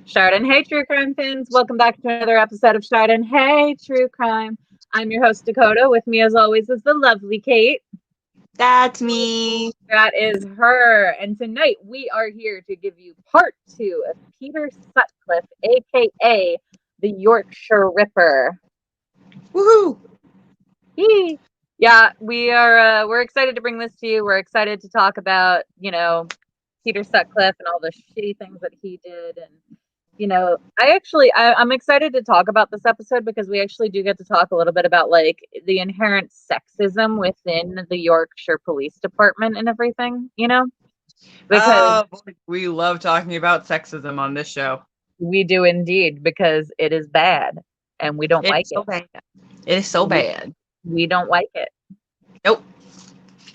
Shard and Hey True Crime fans, welcome back to another episode of Shard and Hey True Crime. I'm your host Dakota. With me as always is the lovely Kate. That's me. That is her. And tonight we are here to give you part 2 of Peter Sutcliffe, aka the Yorkshire Ripper. Woohoo! Yee. Yeah, we're excited to bring this to you. We're excited to talk about, Peter Sutcliffe and all the shitty things that he did. And I'm excited to talk about this episode because we actually do get to talk a little bit about like the inherent sexism within the Yorkshire Police Department and everything, because we love talking about sexism on this show. we do indeed, because it is bad and we don't like it. Bad. It is so bad. We don't like it. Nope.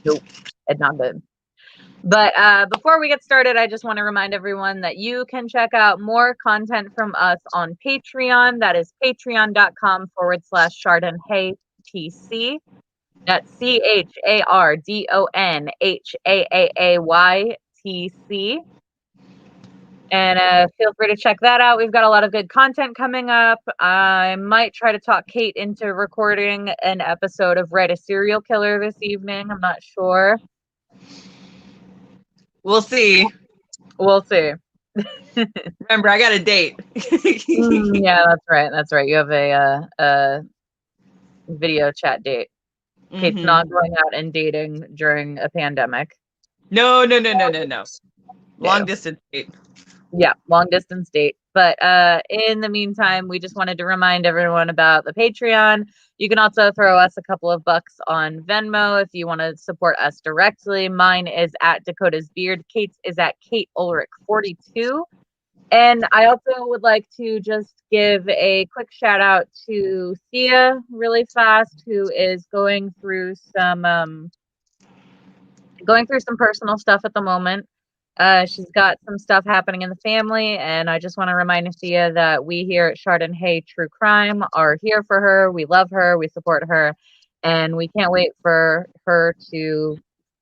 It's not good. But before we get started, I just want to remind everyone that you can check out more content from us on Patreon. That is patreon.com/ShardonHayTC. That's CHARDONHAAAYTC. And feel free to check that out. We've got a lot of good content coming up. I might try to talk Kate into recording an episode of Write a Serial Killer this evening. I'm not sure. We'll see. We'll see. Remember, I got a date. Yeah, that's right. You have a video chat date. Mm-hmm. Kate's not going out and dating during a pandemic. No. Long distance date. Yeah, long distance date. But in the meantime, we just wanted to remind everyone about the Patreon. You can also throw us a couple of bucks on Venmo if you want to support us directly. Mine is at Dakota's Beard. Kate's is at Kate Ulrich 42. And I also would like to just give a quick shout out to Thea really fast, who is going through some personal stuff at the moment. She's got some stuff happening in the family, and I just want to remind Thea that we here at Shard and Hey True Crime are here for her. We love her, we support her, and we can't wait for her to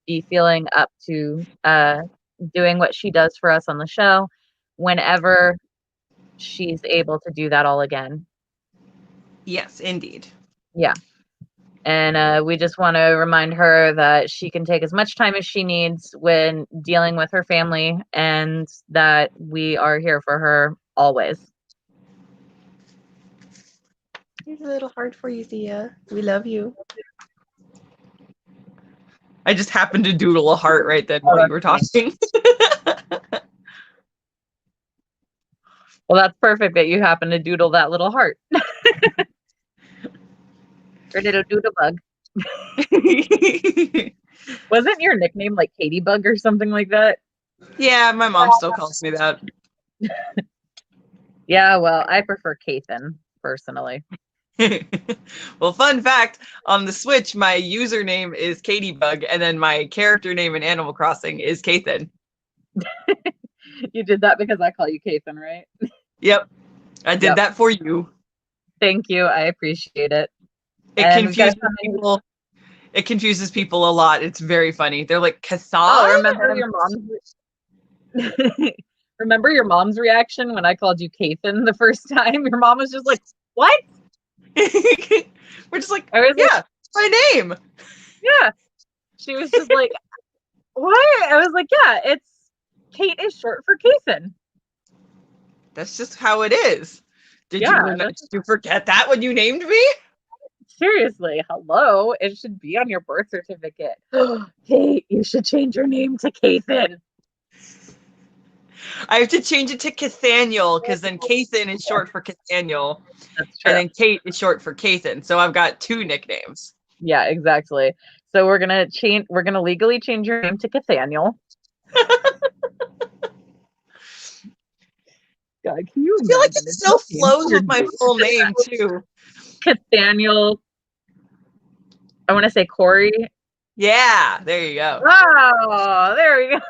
be feeling up to doing what she does for us on the show whenever she's able to do that all again. Yes, indeed. Yeah. And we just want to remind her that she can take as much time as she needs when dealing with her family, and that we are here for her always. Here's a little heart for you, Thea. We love you. I just happened to doodle a heart right then while you were talking. Well, that's perfect that you happen to doodle that little heart. Or little doodle bug. Wasn't your nickname like Katie Bug or something like that? Yeah, my mom still calls me that. Yeah, well, I prefer Kathan personally. Well, fun fact, on the Switch, my username is Katybug, and then my character name in Animal Crossing is Kathan. You did that because I call you Kathan, right? Yep. I did that for you. Thank you. I appreciate it. It confuses people a lot. It's very funny. They're like, Kathan? Oh, remember your mom's reaction when I called you Kathan the first time? Your mom was just like, what? We're just like, yeah, it's my name. Yeah. She was just like, what? I was like, yeah, Kate is short for Kathan. That's just how it is. Did you forget that when you named me? Seriously, hello. It should be on your birth certificate. Kate, you should change your name to Kathan. I have to change it to Cathaniel, because then Kathan is short for Cathaniel. That's true. And then Kate is short for Kathan. So I've got two nicknames. Yeah, exactly. So we're gonna legally change your name to Cathaniel. God, can you I feel like it still flows with my full name too. Cathaniel. I want to say Corey. Yeah, there you go. Oh, there we go.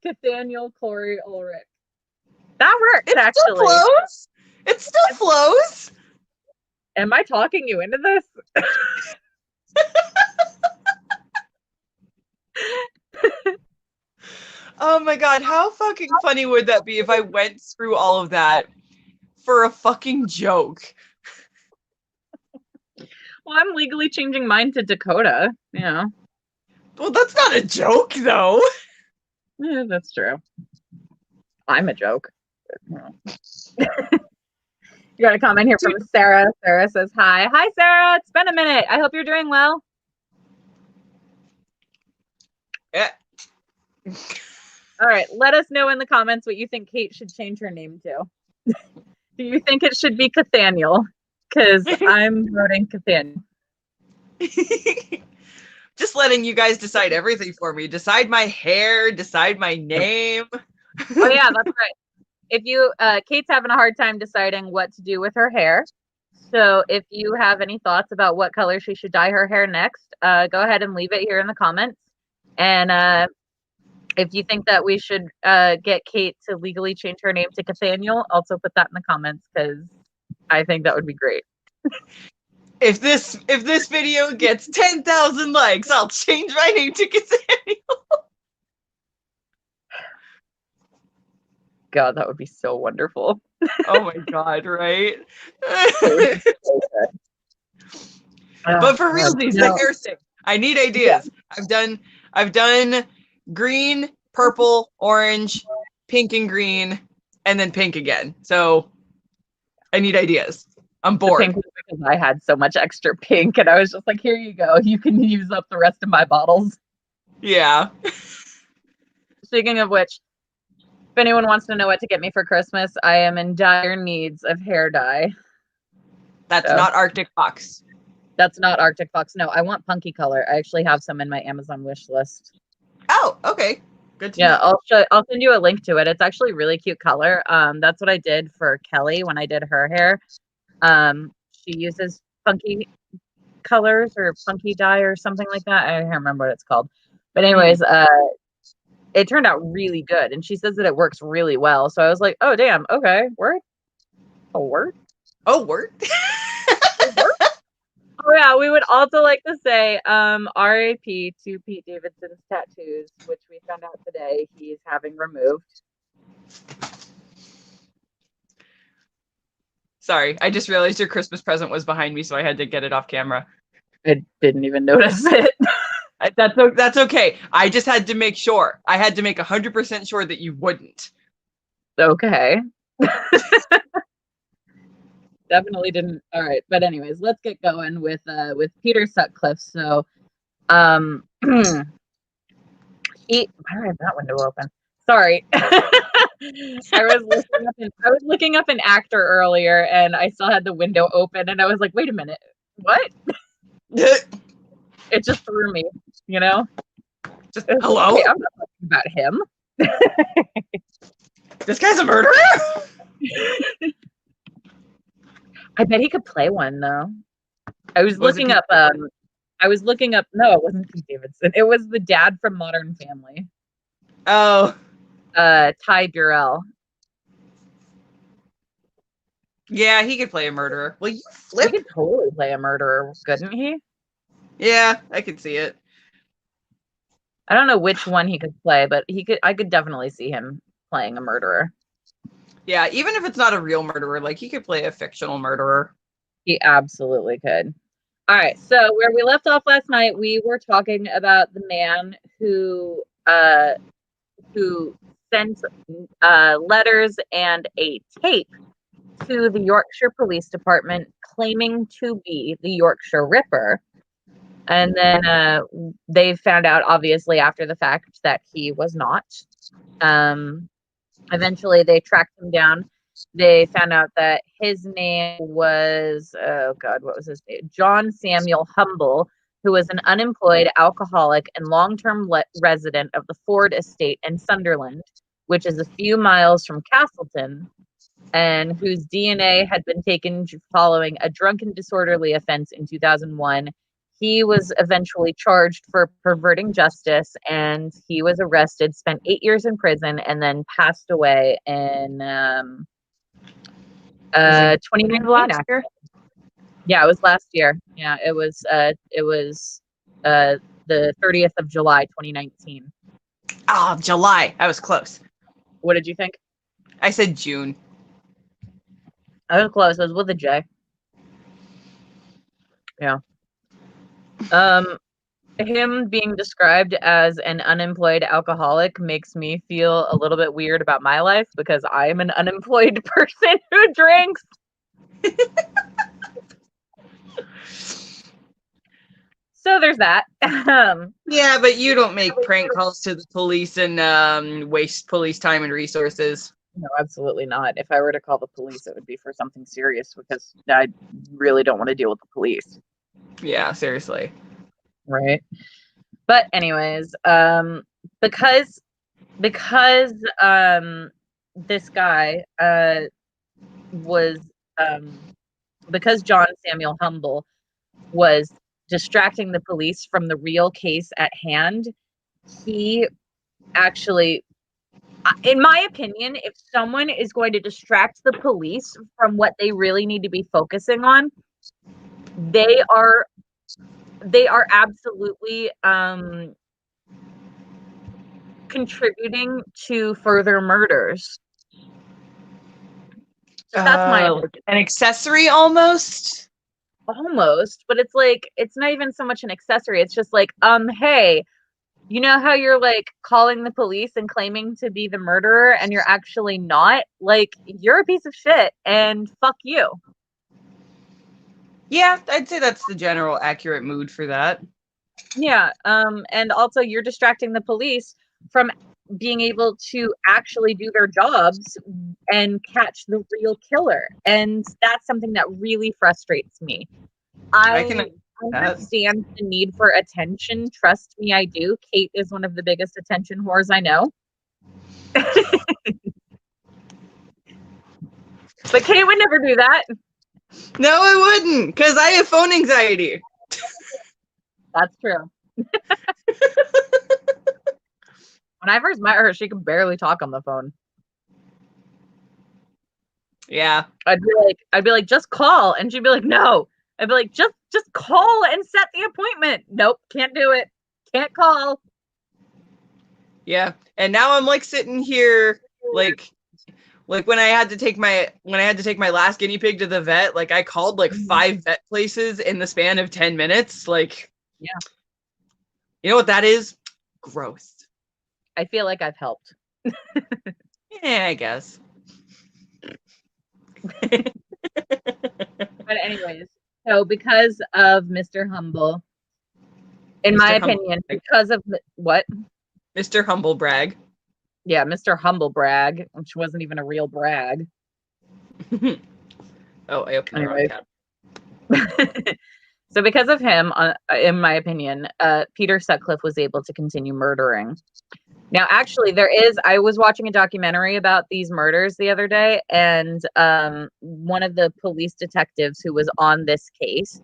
Cathaniel Corey Ulrich. That works, actually. Still flows. It still flows. Am I talking you into this? Oh my god, how fucking funny would that be if I went through all of that for a fucking joke? Well, I'm legally changing mine to Dakota. Well, that's not a joke, though. Yeah, that's true. I'm a joke. You got a comment here from Sarah. Sarah says, hi. Hi, Sarah. It's been a minute. I hope you're doing well. Yeah. All right. Let us know in the comments what you think Kate should change her name to. Do you think it should be Cathaniel? Because I'm voting Cathaniel. Just letting you guys decide everything for me. Decide my hair, decide my name. Oh, yeah, that's right. If you, Kate's having a hard time deciding what to do with her hair. So if you have any thoughts about what color she should dye her hair next, go ahead and leave it here in the comments. And if you think that we should get Kate to legally change her name to Cathaniel, also put that in the comments because I think that would be great. If this video gets 10,000 likes, I'll change my name to Cathaniel. God, that would be so wonderful. Oh my god, right? But for realsies, the hair stick. I need ideas. Yeah. I've done green, purple, orange, pink and green, and then pink again. So I need ideas. I'm bored. Pink was because I had so much extra pink, and I was just like, here you go. You can use up the rest of my bottles. Yeah. Speaking of which, if anyone wants to know what to get me for Christmas, I am in dire needs of hair dye. That's not Arctic Fox. That's not Arctic Fox. No, I want punky color. I actually have some in my Amazon wish list. Oh, okay. Good to know. I'll send you a link to it. It's actually really cute color. That's what I did for Kelly when I did her hair. She uses funky colors or funky dye or something like that. I can't remember what it's called. But anyways, it turned out really good. And she says that it works really well. So I was like, oh, damn. Okay. Word. Oh, word. Oh, word. Oh, yeah. We would also like to say RAP to Pete Davidson's tattoos, which we found out today he's having removed. Sorry, I just realized your Christmas present was behind me, so I had to get it off camera. I didn't even notice it. That's okay. I just had to make sure. I had to make 100% sure that you wouldn't. Okay. Definitely didn't. All right, but anyways, let's get going with Peter Sutcliffe. So, why do I have that window open? Sorry. I was looking up an actor earlier, and I still had the window open, and I was like, "Wait a minute, what?" It just threw me, Just, hello? Okay, I'm not talking about him. This guy's a murderer? I bet he could play one though. I was looking up. No, it wasn't Pete Davidson. It was the dad from Modern Family. Oh. Ty Burrell. Yeah, he could play a murderer. Well, you flip. He could totally play a murderer, couldn't he? Yeah, I could see it. I don't know which one he could play, but I could definitely see him playing a murderer. Yeah, even if it's not a real murderer, like he could play a fictional murderer. He absolutely could. All right, so where we left off last night, we were talking about the man who sent letters and a tape to the Yorkshire Police Department claiming to be the Yorkshire Ripper. And then they found out, obviously, after the fact that he was not. Eventually, they tracked him down. They found out that his name was, oh God, what was his name? John Samuel Humble, who was an unemployed alcoholic and long-term resident of the Ford estate in Sunderland, which is a few miles from Castleton, and whose DNA had been taken following a drunken disorderly offense in 2001. He was eventually charged for perverting justice, and he was arrested, spent 8 years in prison, and then passed away in 2019. Last year? Yeah, it was last year. Yeah, it was the 30th of July, 2019. Ah, July. I was close. What did you think? I said June. I was close. I was with a J. Yeah. Him being described as an unemployed alcoholic makes me feel a little bit weird about my life because I am an unemployed person who drinks. So there's that. Yeah, but you don't make prank calls to the police and waste police time and resources. No, absolutely not. If I were to call the police, it would be for something serious because I really don't want to deal with the police. Yeah, seriously. Right. But anyways, because this guy was because John Samuel Humble was distracting the police from the real case at hand, he actually, in my opinion, if someone is going to distract the police from what they really need to be focusing on, they are absolutely contributing to further murders. So that's my opinion. An accessory almost? Almost, but it's like, it's not even so much an accessory. It's just like, hey, you know how you're like calling the police and claiming to be the murderer and you're actually not? Like, you're a piece of shit and fuck you. Yeah, I'd say that's the general accurate mood for that. Yeah, and also you're distracting the police from being able to actually do their jobs and catch the real killer. And that's something that really frustrates me. I can understand the need for attention. Trust me, I do. Kate is one of the biggest attention whores I know. But Kate would never do that. No, I wouldn't, because I have phone anxiety. That's true. When I first met her, she could barely talk on the phone. Yeah. I'd be like, just call. And she'd be like, no. I'd be like, just call and set the appointment. Nope, can't do it. Can't call. Yeah. And now I'm like sitting here like when I had to take my last guinea pig to the vet, like I called like 5 vet places in the span of 10 minutes. Like, yeah. You know what that is? Gross. I feel like I've helped. Yeah, I guess. But anyways, so because of Mr. Humble, in my opinion, because of what? Mr. Humble Brag. Yeah, Mr. Humble Brag, which wasn't even a real brag. Oh, I opened the wrong tab. So because of him, in my opinion, Peter Sutcliffe was able to continue murdering. Now, actually, I was watching a documentary about these murders the other day, and one of the police detectives who was on this case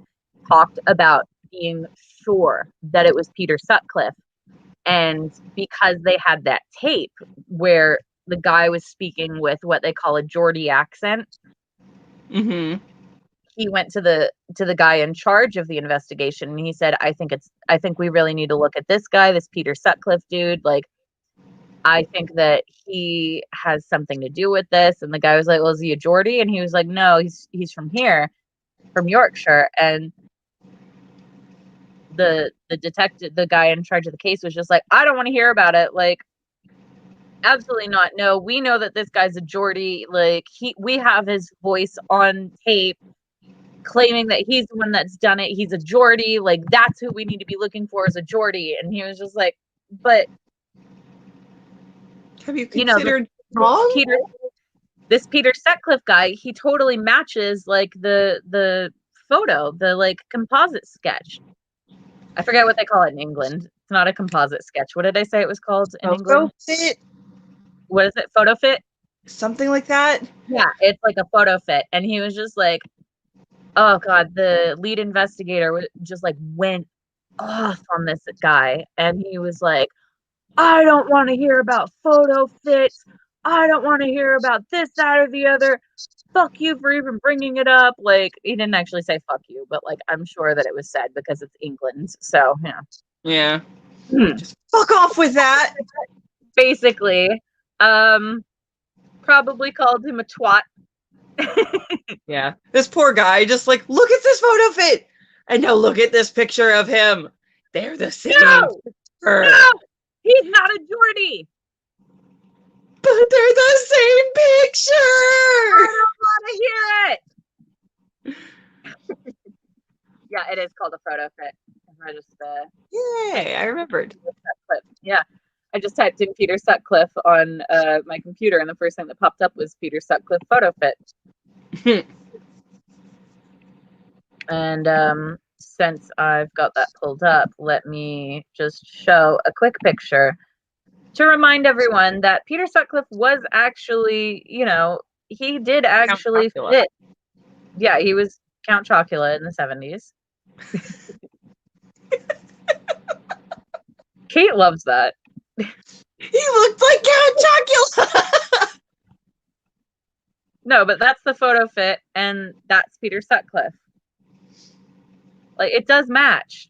talked about being sure that it was Peter Sutcliffe. And because they had that tape where the guy was speaking with what they call a Geordie accent, he went to the guy in charge of the investigation, and he said, I think we really need to look at this guy, this Peter Sutcliffe dude. Like, I think that he has something to do with this. And the guy was like, well, is he a Geordie? And he was like, no, he's from here, from Yorkshire. And the detective, the guy in charge of the case, was just like, I don't want to hear about it. Like, absolutely not. No, we know that this guy's a Geordie. Like, we have his voice on tape claiming that he's the one that's done it. He's a Geordie. Like, that's who we need to be looking for, is a Geordie. And he was just like, but have you considered this Peter Sutcliffe guy, he totally matches like the photo, the like composite sketch. I forget what they call it in England. It's not a composite sketch. What did I say it was called in England? Fit. What is it? Photo fit? Something like that. Yeah, it's like a photo fit. And he was just like, oh God, the lead investigator just like went off on this guy. And he was like, I don't want to hear about photo fits. I don't want to hear about this, that, or the other. Fuck you for even bringing it up. Like, he didn't actually say fuck you, but like, I'm sure that it was said because it's England. So, yeah. Yeah. Just fuck off with that. Basically, probably called him a twat. Yeah, this poor guy just like, look at this photo fit, and now look at this picture of him. They're the same. No, he's not a Geordie. But they're the same picture. I don't want to hear it. Yeah, it is called a photo fit. Yay, I remembered. Yeah, I just typed in Peter Sutcliffe on my computer, and the first thing that popped up was Peter Sutcliffe photo fit. And since I've got that pulled up, let me just show a quick picture to remind everyone that Peter Sutcliffe was actually, he did actually fit. Yeah, he was Count Chocula in the 70s. Kate loves that. He looked like Count Chocula. No, but that's the photo fit, and that's Peter Sutcliffe. Like, it does match.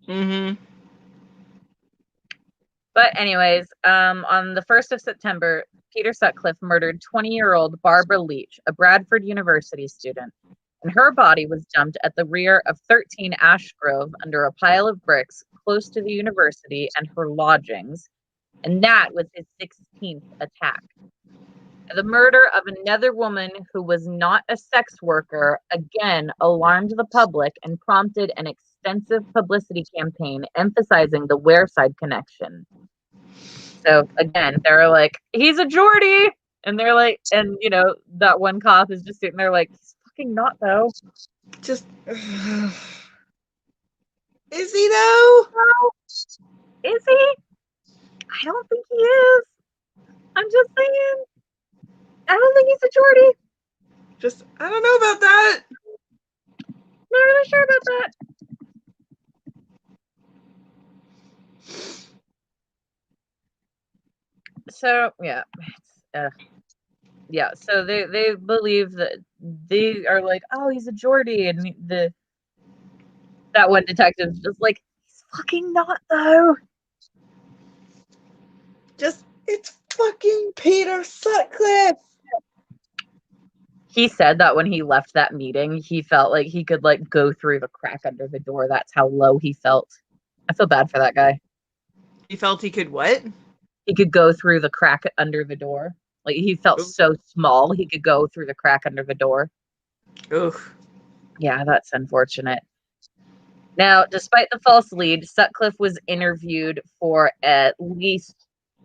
Mm-hmm. But anyways, on the 1st of September, Peter Sutcliffe murdered 20-year-old Barbara Leach, a Bradford University student, and her body was dumped at the rear of 13 Ash Grove under a pile of bricks close to the university and her lodgings, and that was his 16th attack. The murder of another woman who was not a sex worker again alarmed the public and prompted an extensive publicity campaign emphasizing the Wareside connection. So again, they're like, he's a Geordie, and they're like, and that one cop is just sitting there like, he's fucking not though. Just is he though? Is he? I don't think he is. I'm just saying. I don't think he's a Geordie. Just, I don't know about that. Not really sure about that. So so they believe that they are like, oh, he's a Geordie, and that one detective's just like, he's fucking not though. Just, it's fucking Peter Sutcliffe. He said that when he left that meeting, he felt like he could like go through the crack under the door. That's how low he felt. I feel bad for that guy. He felt he could what? He could go through the crack under the door. Like, he felt so small, he could go through the crack under the door. Ugh. Yeah, that's unfortunate. Now, despite the false lead, Sutcliffe was interviewed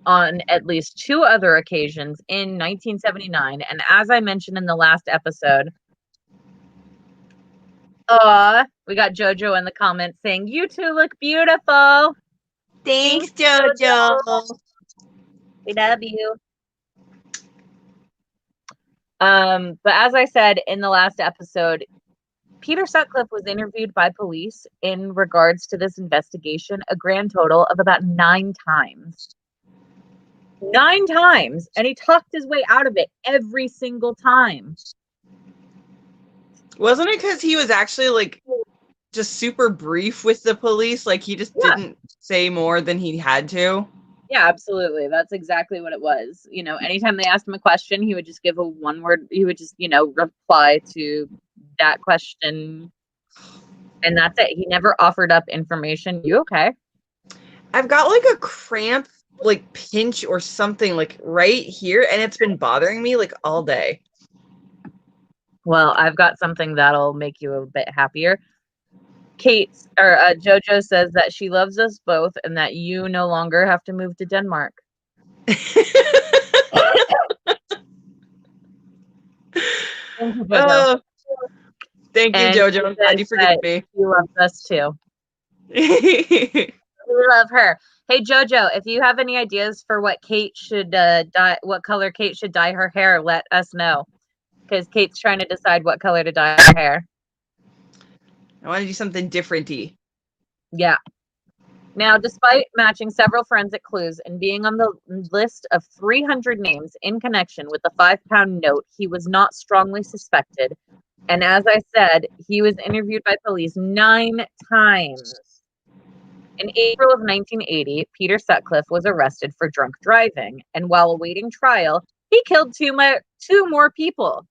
on at least 2 other occasions in 1979. And as I mentioned in the last episode, we got JoJo in the comments saying, you two look beautiful. Thanks, JoJo. We love you. But as I said in the last episode, Peter Sutcliffe was interviewed by police in regards to this investigation a grand total of about 9 times. 9 times! And he talked his way out of it every single time. Wasn't it because he was actually like just super brief with the police? Like, he just didn't say more than he had to? Yeah, absolutely. That's exactly what it was. Anytime they asked him a question, he would just give a one word. He would just, reply to that question. And that's it. He never offered up information. You okay? I've got like a cramp, like pinch or something like right here. And it's been bothering me like all day. Well, I've got something that'll make you a bit happier. JoJo says that she loves us both and that you no longer have to move to Denmark. Thank you, JoJo. I'm glad you forgive me. She loves us too. We love her. Hey, JoJo, if you have any ideas for what Kate should dye, what color Kate should dye her hair, let us know. Because Kate's trying to decide what color to dye her hair. I want to do something different-y. Yeah. Now, despite matching several forensic clues and being on the list of 300 names in connection with the 5-pound note, he was not strongly suspected. And as I said, he was interviewed by police 9 times. In April of 1980, Peter Sutcliffe was arrested for drunk driving, and while awaiting trial, he killed two more people.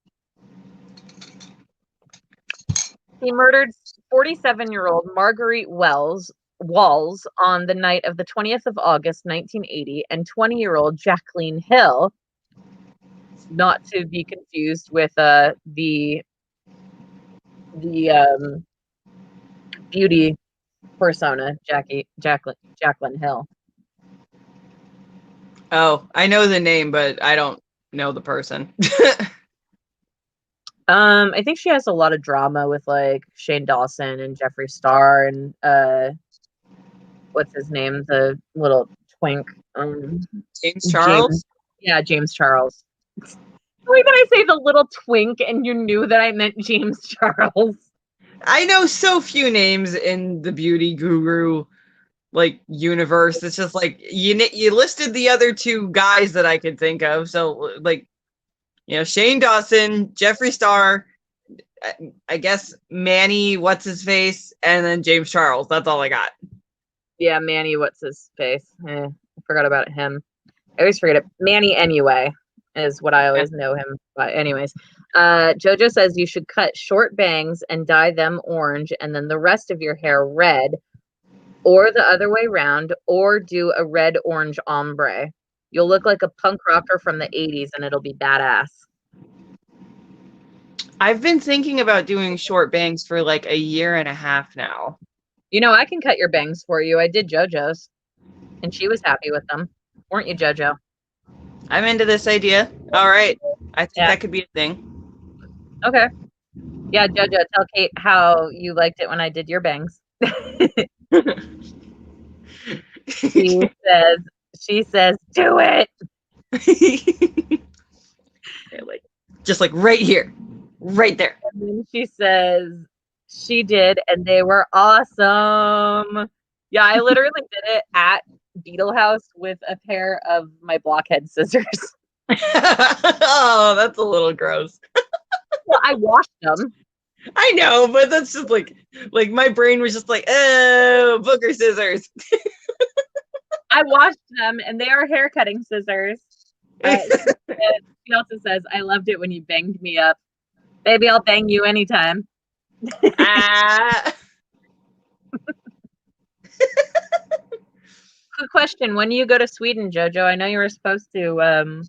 He murdered 47-year-old Marguerite Walls on the night of the 20th of August, 1980, and 20-year-old Jacqueline Hill, not to be confused with the beauty persona, Jacqueline Hill. Oh, I know the name, but I don't know the person. I think she has a lot of drama with like Shane Dawson and Jeffree Star and what's his name, the little twink, James Charles. Yeah, James Charles. Why did I say the little twink and you knew that I meant James Charles? I know so few names in the beauty guru like universe. It's just like you listed the other two guys that I could think of. So like, you know, Shane Dawson, Jeffree Star, I guess Manny, what's his face, and then James Charles. That's all I got. Yeah, Manny, what's his face? I forgot about him. I always forget it. Manny anyway is what I always know him by. Anyways, Jojo says you should cut short bangs and dye them orange and then the rest of your hair red, or the other way around, or do a red-orange ombre. You'll look like a punk rocker from the 80s and it'll be badass. I've been thinking about doing short bangs for like a year and a half now. You know, I can cut your bangs for you. I did JoJo's, and she was happy with them. Weren't you, JoJo? I'm into this idea. All right. I think that could be a thing. Okay. Yeah, JoJo, tell Kate how you liked it when I did your bangs. She says, do it. Just like right here, right there. And then she says she did, and they were awesome. Yeah, I literally did it at Beetle House with a pair of my blockhead scissors. Oh, that's a little gross. Well, I washed them. I know, but that's just like my brain was just like, oh, booger scissors. I washed them, and they are hair cutting scissors. She also says, I loved it when you banged me up. Baby, I'll bang you anytime. Good question. When do you go to Sweden, JoJo? I know you were supposed to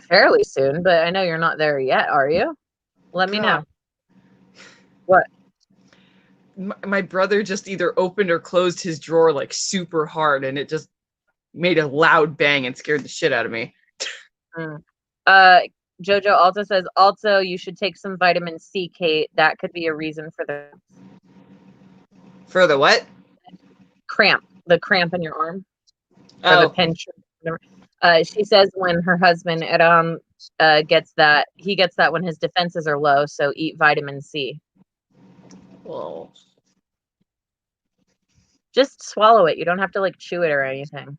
fairly soon, but I know you're not there yet, are you? Let me know. What? My brother just either opened or closed his drawer like super hard, and it just made a loud bang and scared the shit out of me. JoJo also says, also, you should take some vitamin C, Kate. That could be a reason for the... For the what? Cramp. The cramp in your arm. Oh. Or the pinch. She says when her husband, Eram, gets that, he gets that when his defenses are low, so eat vitamin C. Whoa. Just swallow it. You don't have to, like, chew it or anything.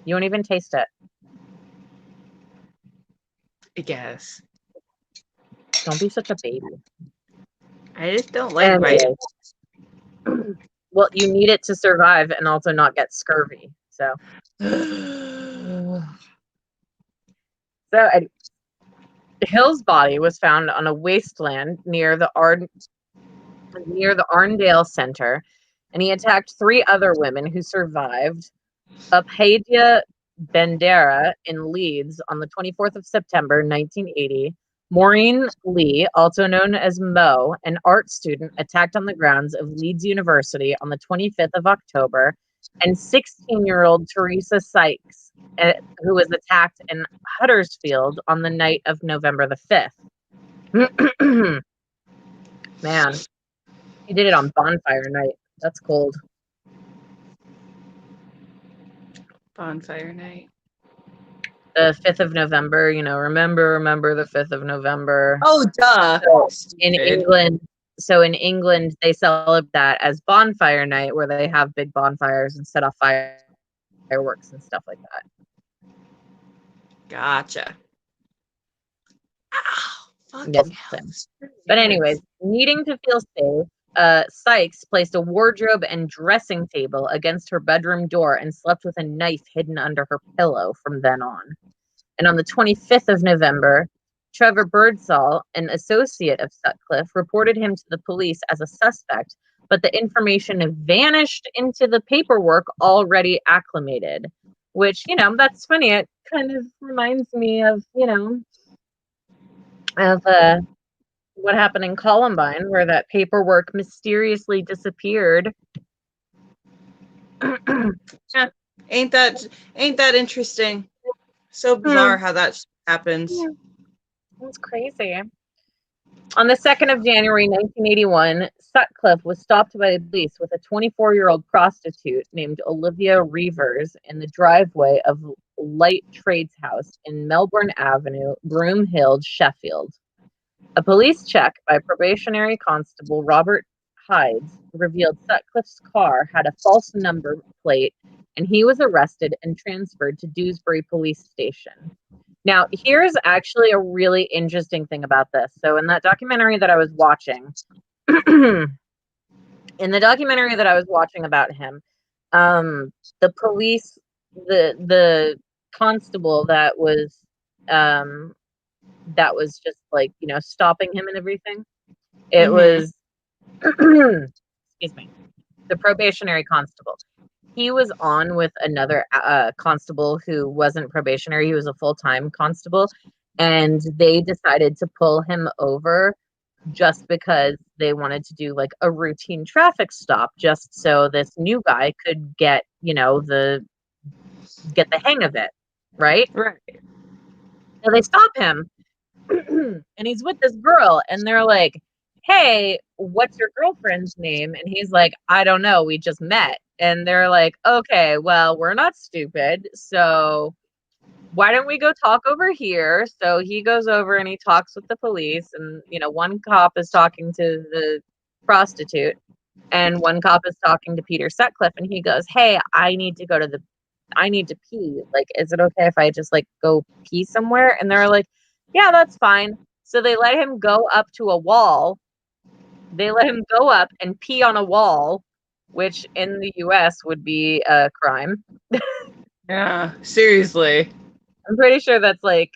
You won't even taste it. I guess. Don't be such a baby. I just don't like vitamins. Well, you need it to survive and also not get scurvy. So, Hill's body was found on a wasteland near the Arndale Center, and he attacked 3 other women who survived. Uphadia Bendera in Leeds on the 24th of September, 1980. Maureen Lee, also known as Mo, an art student, attacked on the grounds of Leeds University on the 25th of October, and 16-year-old Teresa Sykes, who was attacked in Huddersfield on the night of November the 5th. Man, he did it on bonfire night. That's cold. Bonfire night. The 5th of November, you know, remember the 5th of November. Oh, duh. In England, they celebrate that as bonfire night, where they have big bonfires and set off fireworks and stuff like that. Gotcha. Ow, Yes. But anyways, needing to feel safe, Sykes placed a wardrobe and dressing table against her bedroom door and slept with a knife hidden under her pillow from then on. And on the 25th of November, Trevor Birdsall, an associate of Sutcliffe, reported him to the police as a suspect, but the information vanished into the paperwork already acclimated, which, that's funny. It kind of reminds me of, what happened in Columbine, where that paperwork mysteriously disappeared. Yeah, ain't that interesting? So bizarre how that happens. Yeah. That's crazy. On the 2nd of January, 1981, Sutcliffe was stopped by the police with a 24-year-old prostitute named Olivia Reavers in the driveway of Light Trades House in Melbourne Avenue, Broom Hill, Sheffield. A police check by probationary constable Robert Hydes revealed Sutcliffe's car had a false number plate, and he was arrested and transferred to Dewsbury Police Station. Now, here's actually a really interesting thing about this. So in that documentary that I was watching, about him, the police, the constable that was just like, stopping him and everything. It was, excuse me, the probationary constable. He was on with another constable who wasn't probationary. He was a full-time constable, and they decided to pull him over just because they wanted to do like a routine traffic stop, just so this new guy could get, the hang of it, right? Right. So they stop him, and he's with this girl, and they're like, "Hey, what's your girlfriend's name?" And he's like, "I don't know. We just met." And they're like, "Okay, well, we're not stupid, so why don't we go talk over here?" So he goes over and he talks with the police, and one cop is talking to the prostitute, and one cop is talking to Peter Sutcliffe, and he goes, "Hey, I need to pee. Like, is it okay if I just like go pee somewhere?" And they're like, "Yeah, that's fine." So they let him go up to a wall. They let him go up and pee on a wall, which in the US would be a crime. Yeah, seriously. I'm pretty sure that's like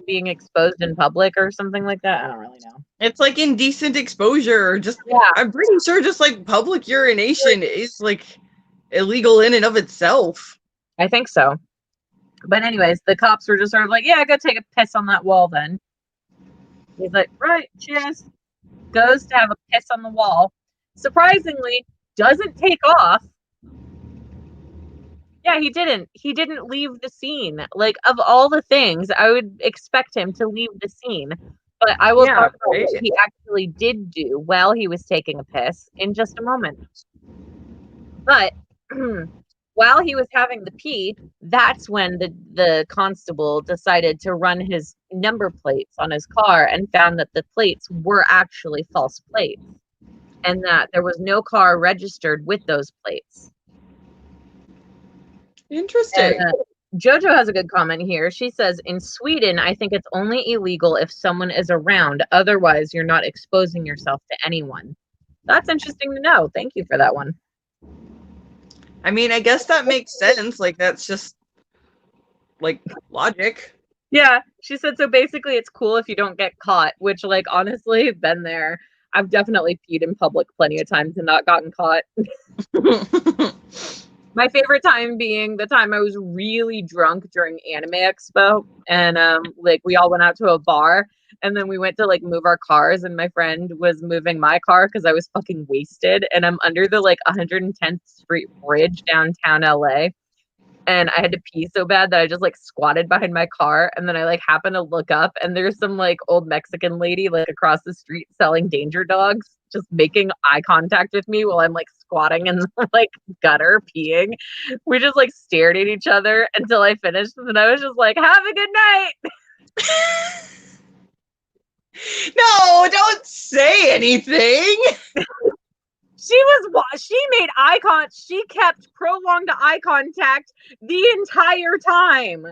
being exposed in public or something like that. I don't really know. It's like indecent exposure, or just, Yeah. I'm pretty sure just like public urination is like illegal in and of itself. I think so. But anyways, the cops were just sort of like, "Yeah, go take a piss on that wall then." He's like, "Right, cheers." Goes to have a piss on the wall. Surprisingly, doesn't take off. Yeah, he didn't. He didn't leave the scene. Like, of all the things, I would expect him to leave the scene. But I will talk about what he actually did do while he was taking a piss in just a moment. But while he was having the pee, that's when the constable decided to run his number plates on his car and found that the plates were actually false plates, and that there was no car registered with those plates. Interesting. And, Jojo has a good comment here. She says, "In Sweden, I think it's only illegal if someone is around. Otherwise, you're not exposing yourself to anyone." That's interesting to know. Thank you for that one. I mean, I guess that makes sense. Like, that's just like logic. Yeah, she said, so basically it's cool if you don't get caught, which, like, honestly, been there. I've definitely peed in public plenty of times and not gotten caught. My favorite time being the time I was really drunk during Anime Expo, and like we all went out to a bar, and then we went to like move our cars, and my friend was moving my car because I was fucking wasted, and I'm under the like 110th Street Bridge downtown LA. And I had to pee so bad that I just like squatted behind my car, and then I like happened to look up, and there's some like old Mexican lady like across the street selling danger dogs, just making eye contact with me while I'm like squatting in the like gutter peeing. We just like stared at each other until I finished, and then I was just like, "Have a good night." No, don't say anything. She made she kept prolonged eye contact the entire time.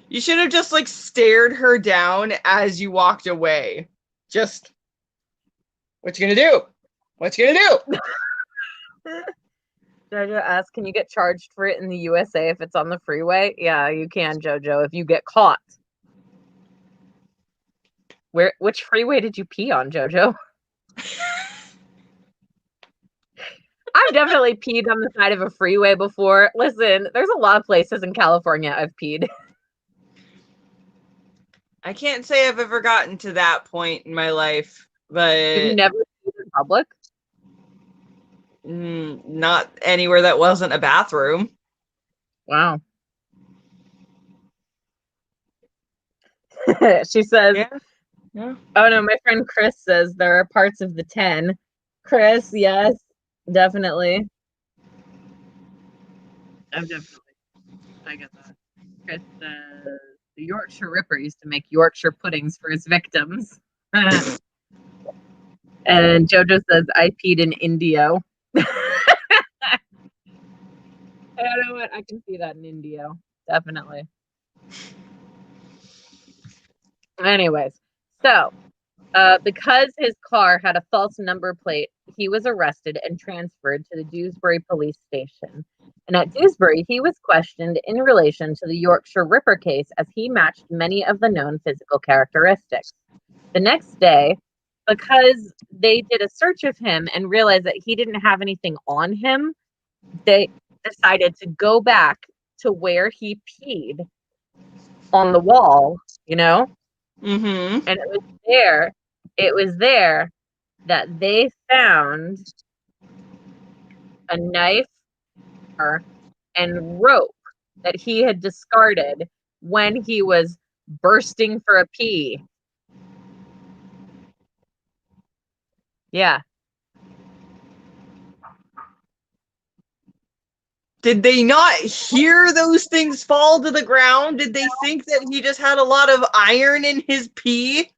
You should have just like stared her down as you walked away. Just What you gonna do? What you gonna do? Jojo asks, can you get charged for it in the USA if it's on the freeway? Yeah, you can, Jojo, if you get caught. Which freeway did you pee on, Jojo? I've definitely peed on the side of a freeway before. Listen, there's a lot of places in California I've peed. I can't say I've ever gotten to that point in my life, but You've never peed in public? Not anywhere that wasn't a bathroom. Wow. She says, yeah. Oh no, my friend Chris says there are parts of the 10. Chris, yes, definitely. I get that. Chris says the Yorkshire Ripper used to make Yorkshire puddings for his victims. And Jojo says I peed in Indio. You know what? I can see that in Indio. Definitely. Anyways, so because his car had a false number plate, he was arrested and transferred to the Dewsbury police station. And at Dewsbury, he was questioned in relation to the Yorkshire Ripper case as he matched many of the known physical characteristics. The next day, because they did a search of him and realized that he didn't have anything on him, they decided to go back to where he peed on the wall, you know? Mm-hmm. And it was there that they found a knife and rope that he had discarded when he was bursting for a pee. Yeah. Did they not hear those things fall to the ground? Did they think that he just had a lot of iron in his pee?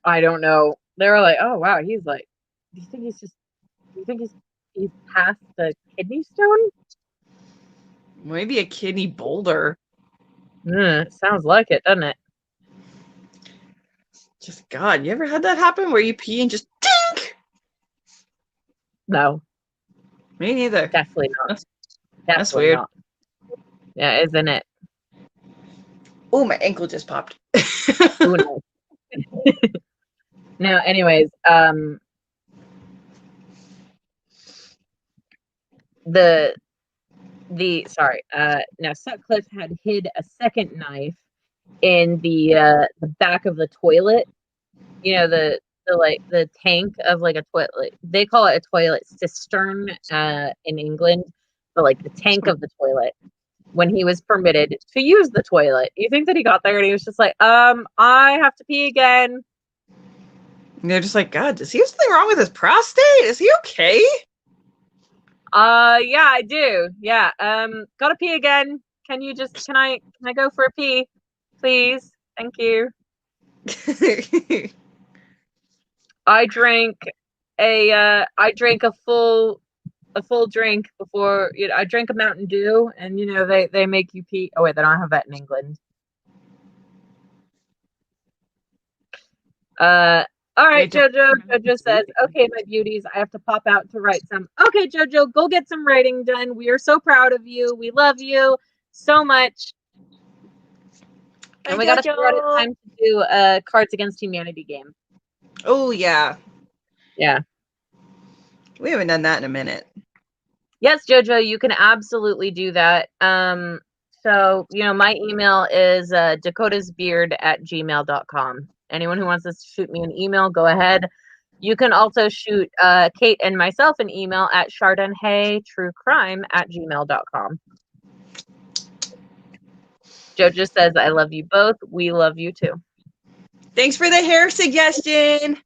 I don't know. They were like, oh wow, he's like, do you think he's past the kidney stone? Maybe a kidney boulder. Sounds like it, doesn't it? Just God, you ever had that happen where you pee and just dink? No. Me neither. Definitely not. That's weird. Not. Yeah, isn't it? Oh, my ankle just popped. Ooh, no. Now, anyways, now Sutcliffe had hid a second knife in the back of the toilet. You know, the tank of like a toilet. They call it a toilet cistern in England, but like the tank of the toilet when he was permitted to use the toilet. You think that he got there and he was just like, I have to pee again. And they're just like, God, does he have something wrong with his prostate? Is he okay? Yeah, I do. Yeah. Gotta pee again. Can I go for a pee? Please. Thank you. I drank a full drink before, I drank a Mountain Dew, and they make you pee. Oh wait, they don't have that in England. All right, Jojo. Jojo says, okay, my beauties, I have to pop out to write some. Okay, Jojo, go get some writing done. We are so proud of you. We love you so much. And we got to figure out a time to do a Cards Against Humanity game. Oh, yeah. Yeah. We haven't done that in a minute. Yes, Jojo, you can absolutely do that. So, my email is dakotasbeard@gmail.com. Anyone who wants to shoot me an email, go ahead. You can also shoot Kate and myself an email at chardonnaytruecrime@gmail.com. Jojo says, I love you both. We love you too. Thanks for the hair suggestion.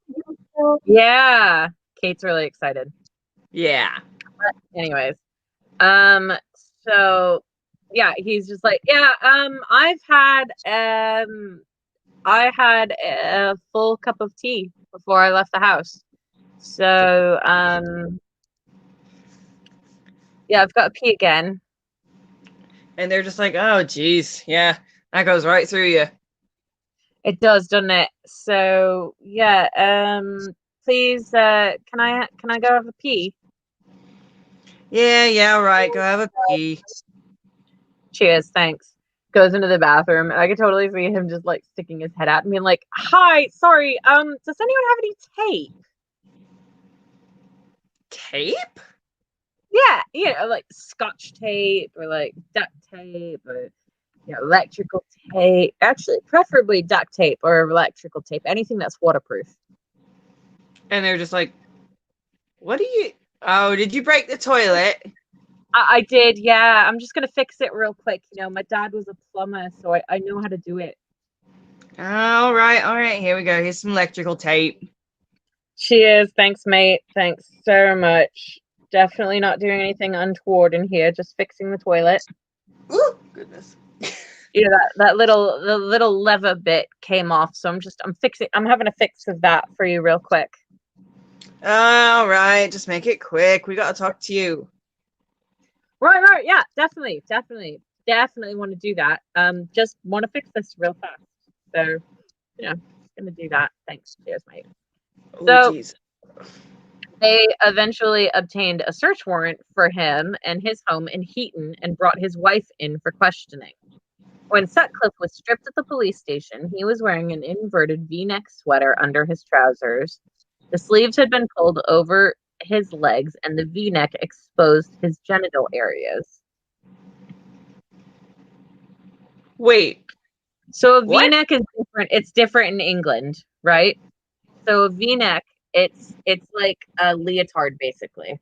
Yeah. Kate's really excited. Yeah. But anyways. So yeah, he's just like, yeah, I had a full cup of tea before I left the house. So, yeah, I've got to pee again. And they're just like, oh, geez. Yeah, that goes right through you. It does, doesn't it? So, yeah, please, can I go have a pee? Yeah, all right. Go have a pee. Cheers, thanks. Goes into the bathroom, and I could totally see him just like sticking his head out and being like, "Hi, sorry, does anyone have any tape?" Tape? Yeah, like scotch tape or like duct tape or electrical tape. Actually, preferably duct tape or electrical tape, anything that's waterproof. And they're just like, what do you... Oh, did you break the toilet? I did, yeah. I'm just gonna fix it real quick. My dad was a plumber, so I know how to do it. All right. Here we go. Here's some electrical tape. Cheers. Thanks, mate. Thanks so much. Definitely not doing anything untoward in here. Just fixing the toilet. Ooh, goodness. The little lever bit came off, so I'm having a fix of that for you real quick. All right, just make it quick. We gotta talk to you. Right. Yeah, definitely want to do that. Just want to fix this real fast. So, gonna do that. Thanks. Cheers, mate. Oh, geez. They eventually obtained a search warrant for him and his home in Heaton and brought his wife in for questioning. When Sutcliffe was stripped at the police station, he was wearing an inverted V-neck sweater under his trousers. The sleeves had been pulled over his legs, and the V-neck exposed his genital areas. Wait. So a V-neck is different. It's different in England, right? So a V-neck, it's like a leotard, basically.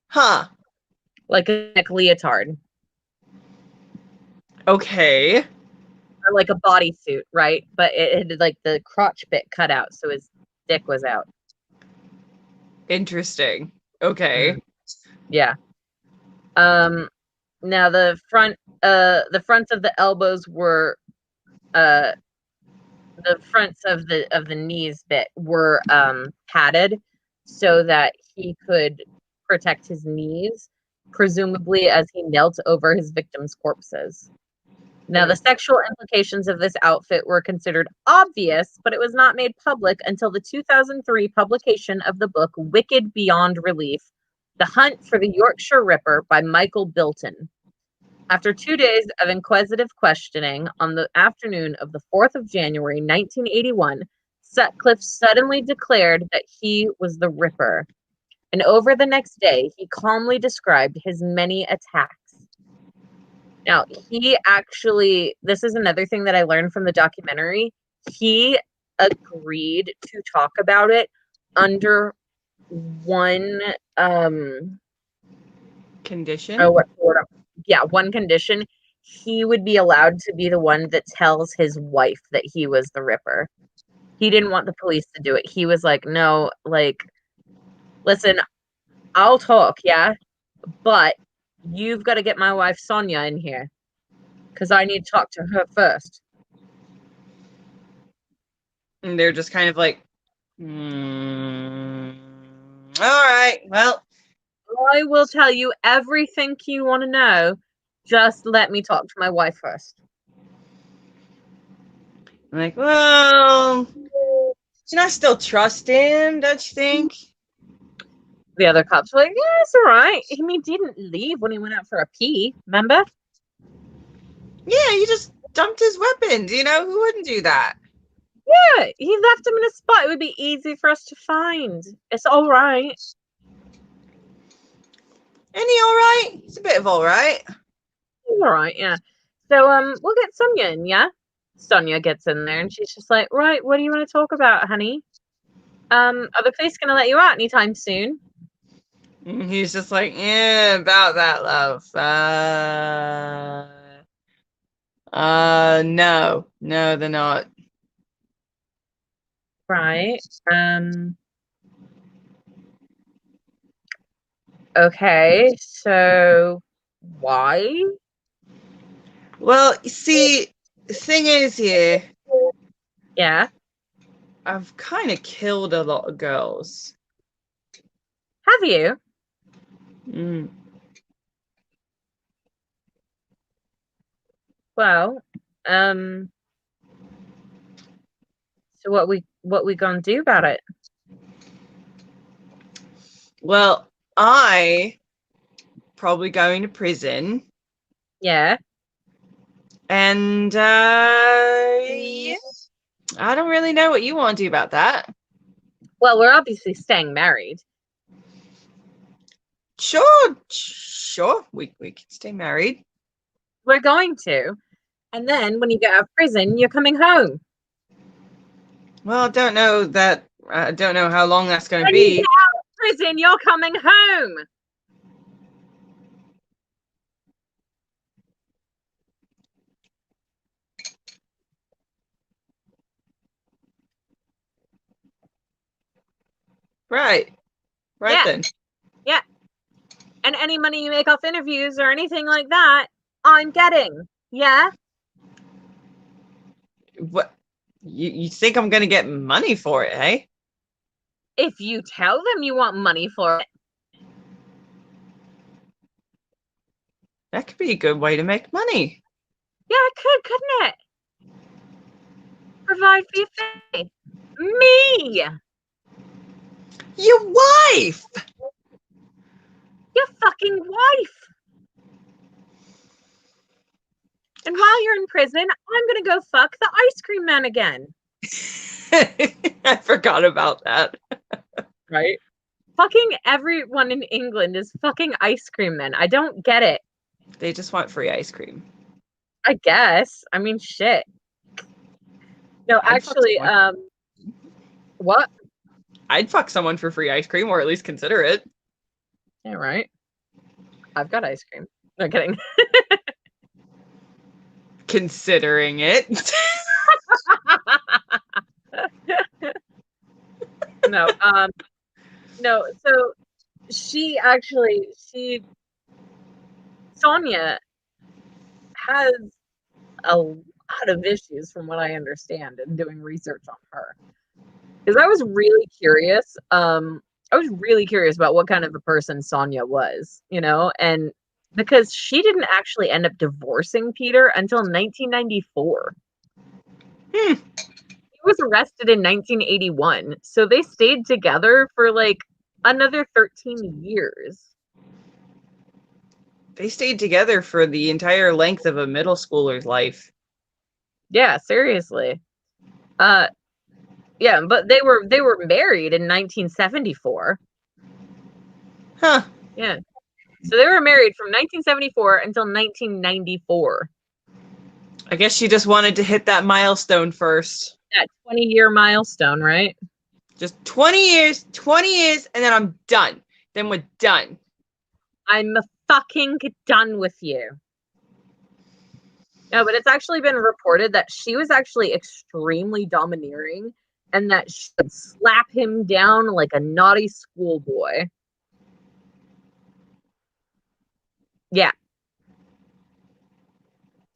Huh. Like a leotard. Okay. Or like a bodysuit, right? But it had like the crotch bit cut out, so his dick was out. Interesting. Okay. Yeah. Now the fronts of the elbows were the fronts of the knees bit were padded so that he could protect his knees, presumably as he knelt over his victims' corpses. Now, the sexual implications of this outfit were considered obvious, but it was not made public until the 2003 publication of the book Wicked Beyond Relief: The Hunt for the Yorkshire Ripper by Michael Bilton. After 2 days of inquisitive questioning, on the afternoon of the 4th of January, 1981, Sutcliffe suddenly declared that he was the Ripper. And over the next day, he calmly described his many attacks. Now, this is another thing that I learned from the documentary. He agreed to talk about it under one condition. One condition. He would be allowed to be the one that tells his wife that he was the Ripper. He didn't want the police to do it. He was like, no, like, listen, I'll talk, yeah, but you've got to get my wife Sonia in here because I need to talk to her first. And they're just kind of like, all right, well, I will tell you everything you want to know. Just let me talk to my wife first. I'm like, well, I still trust him, don't you think? The other cops were like, yeah, it's all right. He didn't leave when he went out for a pee, remember? Yeah, he just dumped his weapons, who wouldn't do that? Yeah, he left him in a spot it would be easy for us to find. It's all right. Ain't he all right? He's a bit of all right. He's all right, yeah. So, we'll get Sonia in, yeah? Sonia gets in there and she's just like, right, what do you want to talk about, honey? Are the police going to let you out anytime soon? And he's just like, yeah, about that, love. No, they're not. Right. Okay, so why? Well, you see, the thing is here, Yeah. I've kind of killed a lot of girls. Have you? Well, so So what we gonna do about it? Well, I probably going to prison. Yeah. And yeah, I don't really know what you want to do about that. Well, we're obviously staying married. Sure. We can stay married. We're going to. And then when you get out of prison, you're coming home. Well, I don't know that. I don't know how long that's going to When be. you get out of prison, you're coming home. Right Yeah. then. Yeah. And any money you make off interviews or anything like that, I'm getting. Yeah. What? You think I'm going to get money for it, hey? If you tell them you want money for it. That could be a good way to make money. Yeah, it could, couldn't it? Provide for your family. Me! Your wife! Your fucking wife! And while you're in prison, I'm gonna go fuck the ice cream man again. I forgot about that. Right? Fucking everyone in England is fucking ice cream men. I don't get it. They just want free ice cream. I guess. I mean, shit. No, actually, what? I'd fuck someone for free ice cream, or at least consider it. Yeah, right. I've got ice cream. No kidding. Considering it. No, no. So Sonia has a lot of issues from what I understand in doing research on her. Because I was really curious. I was really curious about what kind of a person Sonia was, and because she didn't actually end up divorcing Peter until 1994. He was arrested in 1981, so they stayed together for like another 13 years. They stayed together for the entire length of a middle schooler's life. Yeah, seriously. Yeah, but they were married in 1974. Huh. Yeah. So they were married from 1974 until 1994. I guess she just wanted to hit that milestone first. That 20-year milestone, right? Just 20 years, and then I'm done. Then we're done. I'm fucking done with you. No, but it's actually been reported that she was actually extremely domineering and that she would slap him down like a naughty schoolboy. Yeah.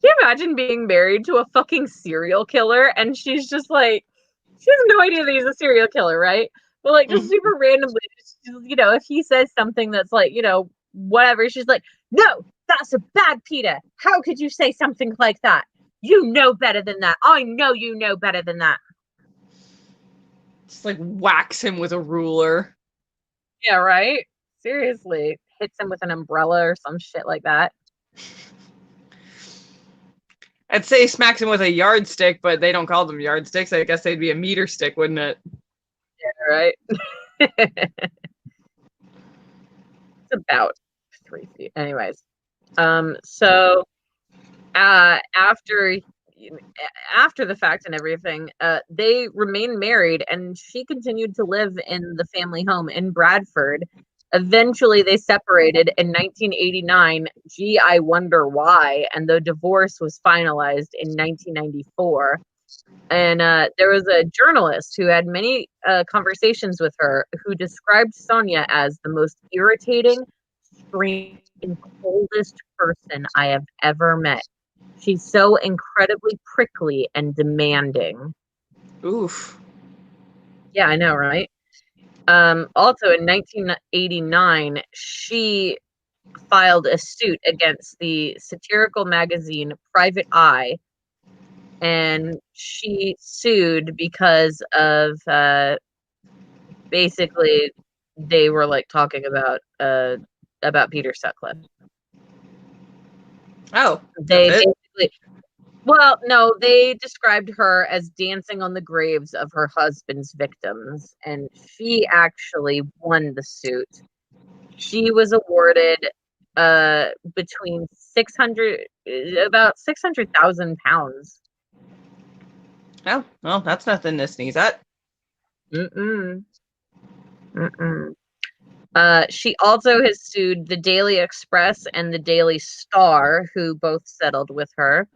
Can you imagine being married to a fucking serial killer and she's just like, she has no idea that he's a serial killer, right? But like just super randomly, if he says something that's like, whatever, she's like, no, that's a bad Peter. How could you say something like that? You know better than that. I know you know better than that. Just like whacks him with a ruler. Yeah, right? Seriously. Hits him with an umbrella or some shit like that. I'd say smacks him with a yardstick, but they don't call them yardsticks. I guess they'd be a meter stick, wouldn't it? Yeah, right? It's about 3 feet. Anyways. So after the fact and everything, they remained married and she continued to live in the family home in Bradford. Eventually they separated in 1989. Gee, I wonder why. And the divorce was finalized in 1994. And there was a journalist who had many conversations with her who described Sonia as the most irritating, strange, and coldest person I have ever met. She's so incredibly prickly and demanding. Oof. Yeah, I know, right? Also, in 1989, she filed a suit against the satirical magazine Private Eye and she sued because of basically they were like talking about Peter Sutcliffe. Oh, they basically, well, no, they described her as dancing on the graves of her husband's victims, and she actually won the suit. She was awarded between about 600,000 pounds. Oh, well, that's nothing to sneeze at. She also has sued the Daily Express and the Daily Star, who both settled with her.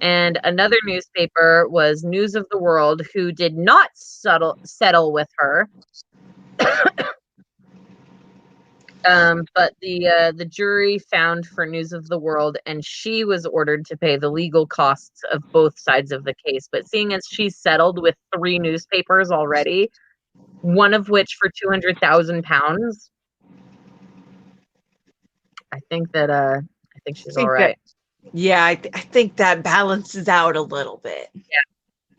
And another newspaper was News of the World, who did not settle with her. But the jury found for News of the World, and she was ordered to pay the legal costs of both sides of the case. But seeing as she settled with 3 newspapers already, one of which for 200,000 pounds, I think she's all right. Yeah, I think that balances out a little bit.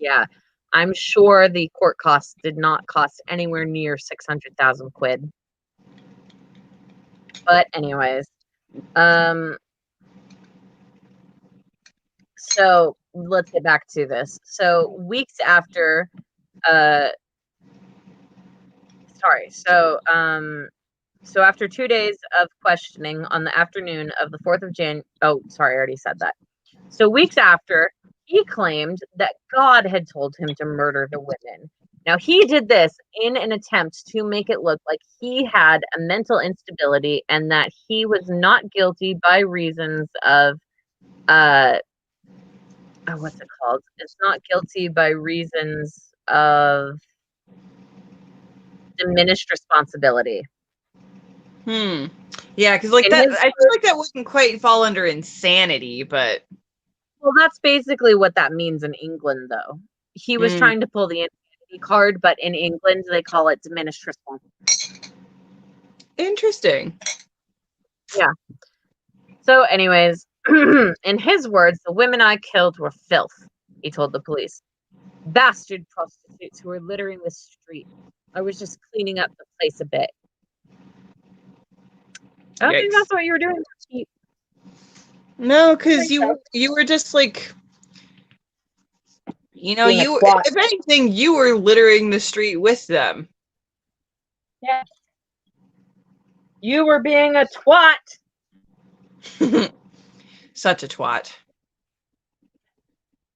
Yeah. I'm sure the court costs did not cost anywhere near 600,000 quid. But anyways, so let's get back to this. So weeks after, so after 2 days of questioning on the afternoon of the 4th of January, oh, sorry, I already said that. So weeks after, he claimed that God had told him to murder the women. Now, he did this in an attempt to make it look like he had a mental instability and that he was not guilty by reasons of, what's it called? It's not guilty by reasons of diminished responsibility. Yeah, because like that, I feel like that wouldn't quite fall under insanity, but. Well, that's basically what that means in England, though. He was trying to pull the insanity card, but in England, they call it diminished responsibility. Interesting. Yeah. So anyways, in his words, the women I killed were filth, he told the police. Bastard prostitutes who were littering the street. I was just cleaning up the place a bit. I don't think that's what you were doing. No, because you were just like, you know, if anything, you were littering the street with them. Yeah. You were being a twat. Such a twat.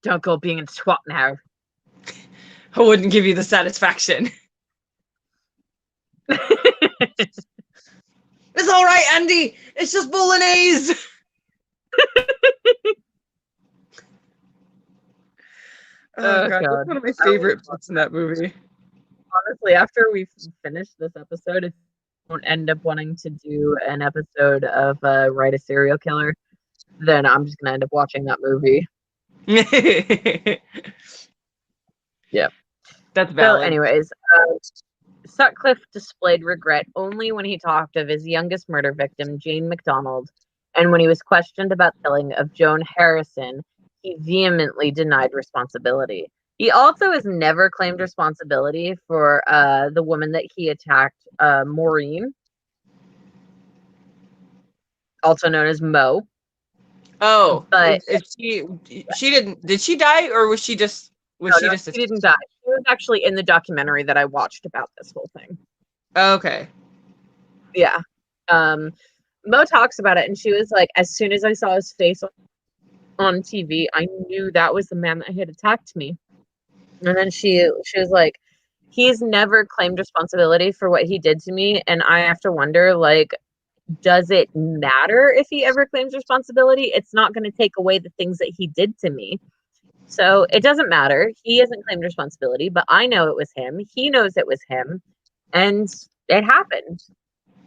Don't go being a twat now. I wouldn't give you the satisfaction. It's all right, Andy. It's just bolognese. Oh God, that's one of my favorite bits in that movie. Honestly, after we finish this episode, if you don't end up wanting to do an episode of Write a Serial Killer, then I'm just gonna end up watching that movie. Yeah. That's valid. So anyways, Sutcliffe displayed regret only when he talked of his youngest murder victim, Jane McDonald, and when he was questioned about the killing of Joan Harrison, he vehemently denied responsibility. He also has never claimed responsibility for the woman that he attacked, Maureen, also known as Mo. Oh, but she didn't. Did she die, or was she just? She didn't die. She was actually in the documentary that I watched about this whole thing. Okay. Yeah. Mo talks about it, and she was like, as soon as I saw his face on TV, I knew that was the man that had attacked me. And then she was like, he's never claimed responsibility for what he did to me, and I have to wonder, like, does it matter if he ever claims responsibility? It's not going to take away the things that he did to me. So it doesn't matter. He hasn't claimed responsibility, but I know it was him. He knows it was him, and it happened.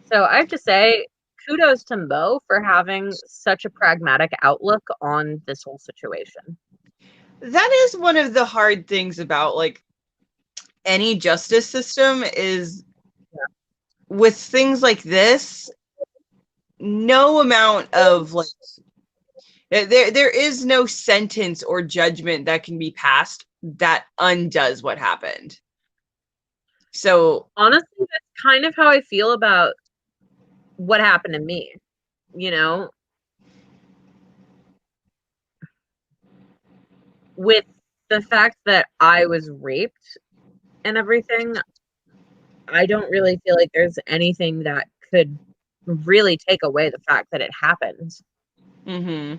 So I have to say, kudos to Mo for having such a pragmatic outlook on this whole situation. That is one of the hard things about like any justice system is with things like this, no amount of like There is no sentence or judgment that can be passed that undoes what happened. So honestly, that's kind of how I feel about what happened to me, you know, with the fact that I was raped and everything. I don't really feel like there's anything that could really take away the fact that it happened. mm-hmm.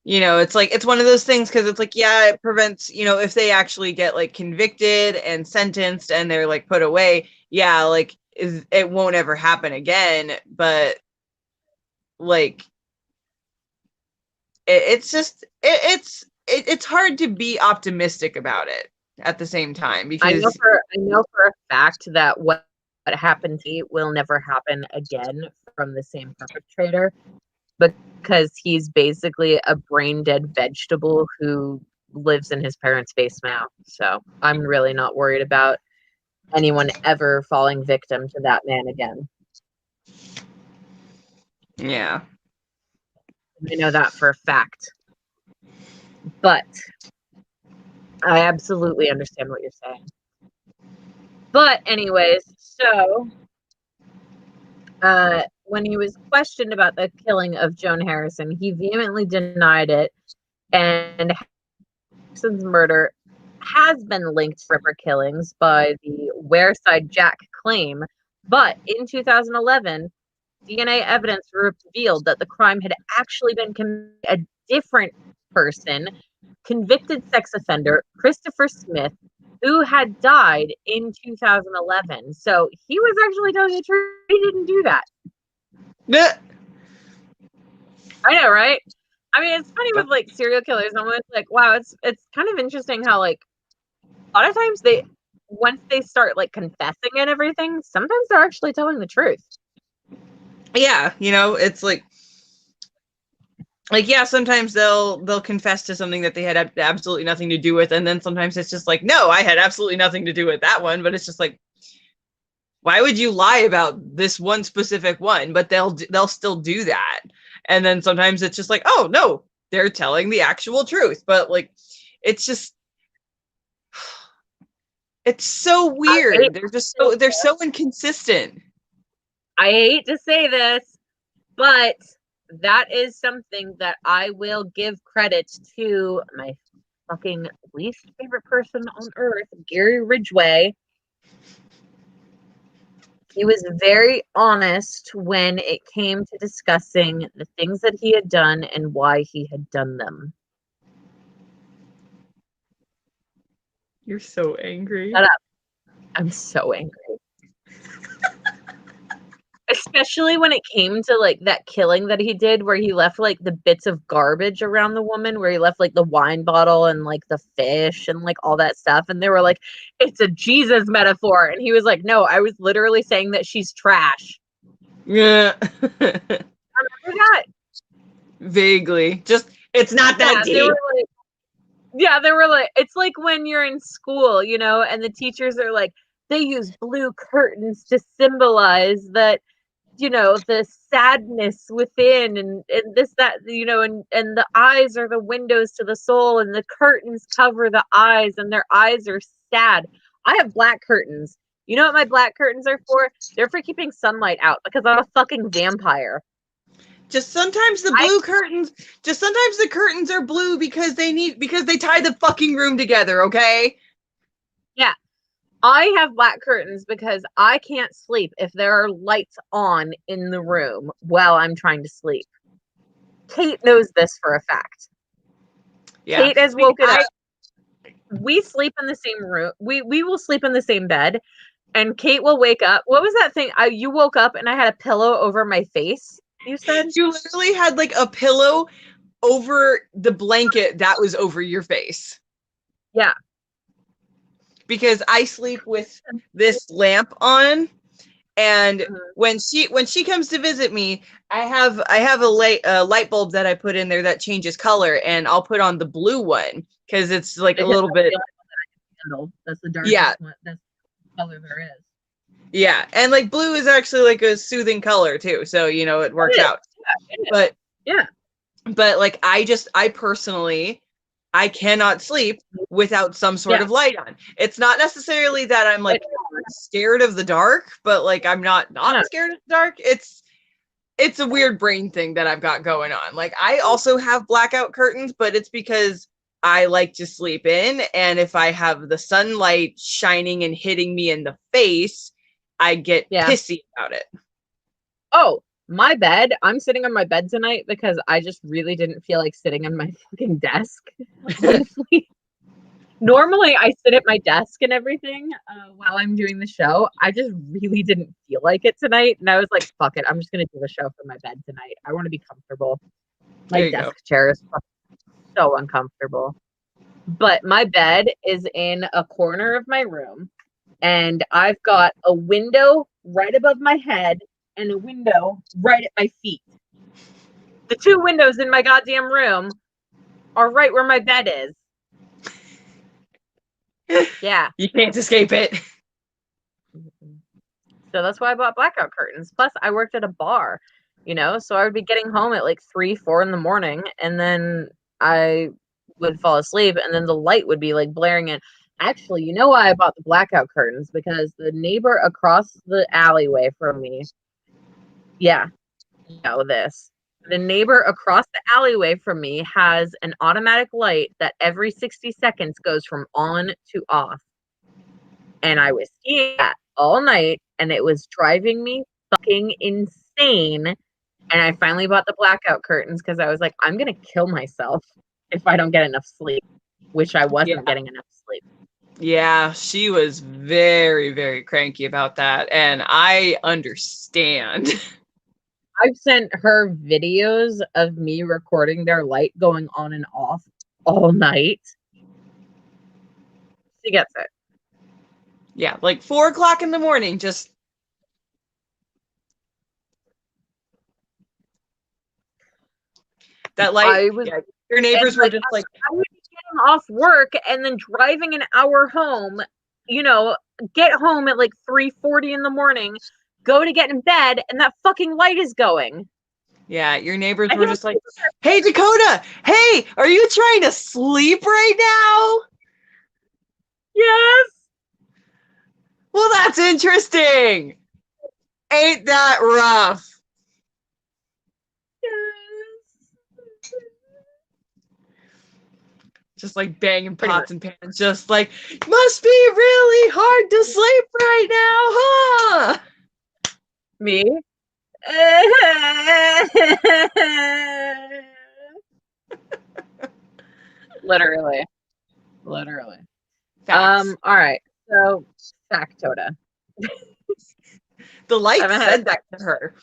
You know, it's like, it's one of those things, because it's like, yeah, it prevents, you know, if they actually get like convicted and sentenced and they're like put away, yeah, like it won't ever happen again. But like, it's hard to be optimistic about it at the same time, because I know for a fact that what happened to me will never happen again from the same perpetrator, because he's basically a brain dead vegetable who lives in his parents' basement now. So I'm really not worried about anyone ever falling victim to that man again. yeah. I know that for a fact. But I absolutely understand what you're saying. But anyways, so when he was questioned about the killing of Joan Harrison, he vehemently denied it, and Harrison's murder has been linked to Ripper killings by the Wareside Jack claim. But in 2011, DNA evidence revealed that the crime had actually been committed by a different person, convicted sex offender Christopher Smith, who had died in 2011. So he was actually telling the truth. He didn't do that. I know, right? I mean, it's funny with like serial killers. I'm always like, wow, it's kind of interesting how like a lot of times once they start like confessing and everything, sometimes they're actually telling the truth. Yeah, you know, it's like yeah, sometimes they'll confess to something that they had absolutely nothing to do with, and then sometimes it's just like, no, I had absolutely nothing to do with that one. But it's just like, why would you lie about this one specific one? But they'll still do that. And then sometimes it's just like, oh no, they're telling the actual truth. But like, it's just, it's so weird. They're so inconsistent. I hate to say this, but that is something that I will give credit to my fucking least favorite person on earth, Gary Ridgway. He was very honest when it came to discussing the things that he had done and why he had done them. You're so angry. Shut up. I'm so angry. Especially when it came to like that killing that he did where he left like the bits of garbage around the woman, where he left like the wine bottle and like the fish and like all that stuff, and they were like, it's a Jesus metaphor, and he was like, no, I was literally saying that she's trash. Yeah. Remember that? Vaguely. Just, it's not that deep. They were like, it's like when you're in school, you know, and the teachers are like, they use blue curtains to symbolize that, you know, the sadness within and this, that, you know, and the eyes are the windows to the soul and the curtains cover the eyes and their eyes are sad. I have black curtains. You know what my black curtains are for? They're for keeping sunlight out because I'm a fucking vampire. Just sometimes the curtains are blue because they tie the fucking room together, okay? Yeah. I have black curtains because I can't sleep if there are lights on in the room while I'm trying to sleep. Kate knows this for a fact. Yeah. Kate has woken up. We sleep in the same room. We will sleep in the same bed, and Kate will wake up. What was that thing? You woke up and I had a pillow over my face, you said? You literally had like a pillow over the blanket that was over your face. Yeah. Because I sleep with this lamp on, and when she comes to visit me, I have a light bulb that I put in there that changes color, and I'll put on the blue one because it's like a little bit. That's the darkest one. That's the color there is. Yeah, and like blue is actually like a soothing color too, so you know it works out. But yeah. But like I personally, I cannot sleep without some sort of light on. It's not necessarily that I'm like scared of the dark, but like I'm not scared of the dark. It's a weird brain thing that I've got going on. Like I also have blackout curtains, but it's because I like to sleep in, and if I have the sunlight shining and hitting me in the face, I get pissy about it. Oh, my bed. I'm sitting on my bed tonight because I just really didn't feel like sitting on my fucking desk. Normally, I sit at my desk and everything while I'm doing the show. I just really didn't feel like it tonight. And I was like, fuck it. I'm just going to do the show from my bed tonight. I want to be comfortable. My desk chair is so uncomfortable. But my bed is in a corner of my room. And I've got a window right above my head and a window right at my feet. The two windows in my goddamn room are right where my bed is. Yeah. You can't escape it. So that's why I bought blackout curtains. Plus, I worked at a bar, so I would be getting home at like 3, 4 in the morning, and then I would fall asleep, and then the light would be like blaring in. Actually, you know why I bought the blackout curtains? Because the neighbor across the alleyway from me, the neighbor across the alleyway from me has an automatic light that every 60 seconds goes from on to off. And I was seeing that all night, and it was driving me fucking insane. And I finally bought the blackout curtains because I was like, I'm going to kill myself if I don't get enough sleep, which I wasn't getting enough sleep. Yeah, she was very, very cranky about that. And I understand. I've sent her videos of me recording their light going on and off all night. She gets it. Yeah, like 4 o'clock in the morning, just. That light, your neighbors were just like. I would be getting off work and then driving an hour home, get home at like 3:40 in the morning, go to get in bed, and that fucking light is going. Yeah, your neighbors were just like, hey, Dakota, hey, are you trying to sleep right now? Yes. Well, that's interesting. Ain't that rough? Yes. Just like banging pots and pans, just like, must be really hard to sleep right now, huh? Me? Literally. Facts. All right. So, Dakota. The light said that to her.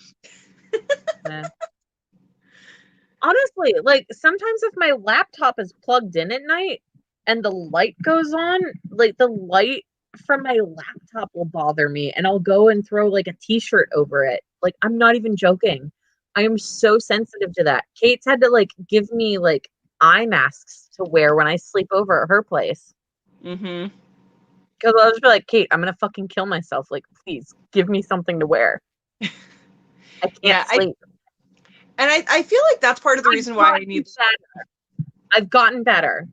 Honestly, like sometimes if my laptop is plugged in at night and the light goes on, like the light from my laptop will bother me, and I'll go and throw like a t-shirt over it. Like, I'm not even joking. I am so sensitive to that. Kate's had to like give me like eye masks to wear when I sleep over at her place. Mm-hmm. Because I'll just be like, Kate, I'm gonna fucking kill myself. Like, please give me something to wear. I can't sleep. I feel like that's part of the reason why I need. I've gotten better.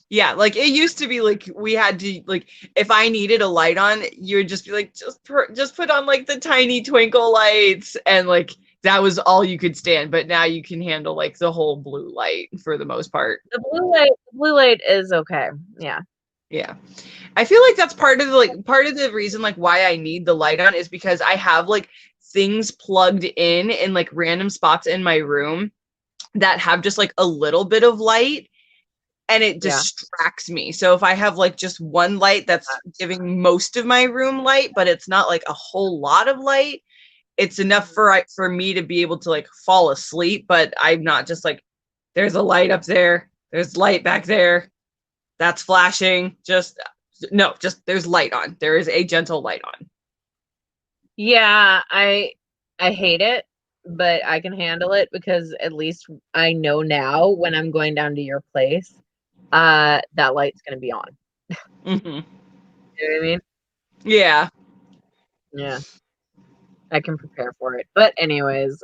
Yeah, like it used to be like we had to like if I needed a light on, you would just be like just put on like the tiny twinkle lights, and like that was all you could stand. But now you can handle like the whole blue light for the most part. The blue light is okay. Yeah. Yeah. I feel like that's part of the reason like why I need the light on is because I have like things plugged in like random spots in my room that have just like a little bit of light, and it distracts me. So if I have like just one light that's giving most of my room light, but it's not like a whole lot of light, it's enough for me to be able to like fall asleep, but I'm not just like, there's a light up there, there's light back there, that's flashing. Just there's light on. There is a gentle light on. Yeah, I hate it, but I can handle it because at least I know now when I'm going down to your place, that light's gonna be on. Mm-hmm. You know what I mean? Yeah. Yeah. I can prepare for it. But anyways,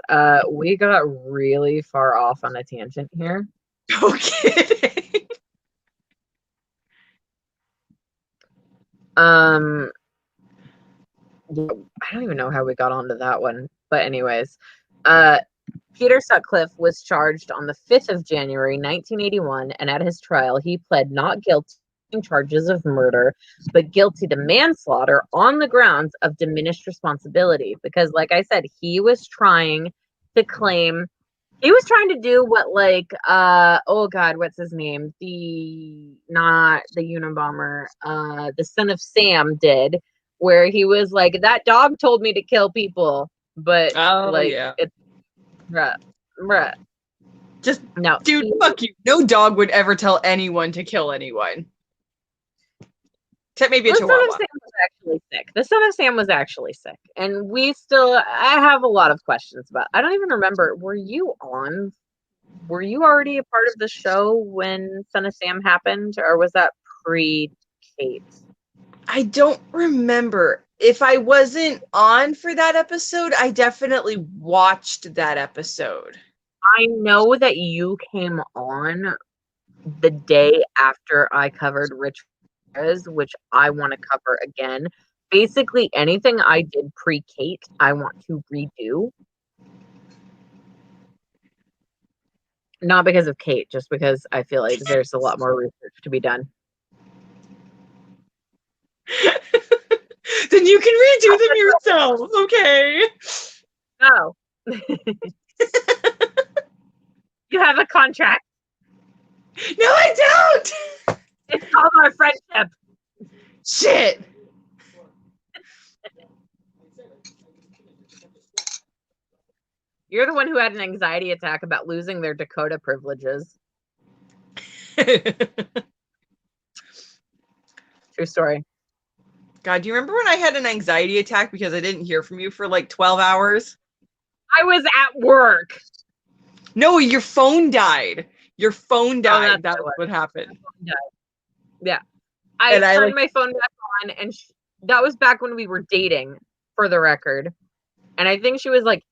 we got really far off on a tangent here. No kidding. I don't even know how we got onto that one. But anyways, Peter Sutcliffe was charged on the 5th of January, 1981, and at his trial, he pled not guilty to charges of murder, but guilty to manslaughter on the grounds of diminished responsibility. Because, like I said, he was trying to do what, like, oh God, what's his name? Not the Unabomber, the Son of Sam did, where he was like, that dog told me to kill people, but it's bruh. Just no, dude, fuck you. No dog would ever tell anyone to kill anyone. Except maybe a chihuahua. The Son of Sam was actually sick. The Son of Sam was actually sick. And I have a lot of questions about, I don't even remember, were you already a part of the show when Son of Sam happened, or was that pre-Kate? I don't remember. If I wasn't on for that episode, I definitely watched that episode. I know that you came on the day after I covered Rich, which I want to cover again. Basically, anything I did pre-Kate, I want to redo. Not because of Kate, just because I feel like there's a lot more research to be done. Then you can redo them yourself, okay? No. You have a contract. No, I don't! It's called our friendship. Shit! You're the one who had an anxiety attack about losing their Dakota privileges. True story. God, do you remember when I had an anxiety attack because I didn't hear from you for like 12 hours? I was at work. No, your phone died. Your phone died. That's what happened. Yeah. I turned my phone back on, and that was back when we were dating, for the record. And I think she was like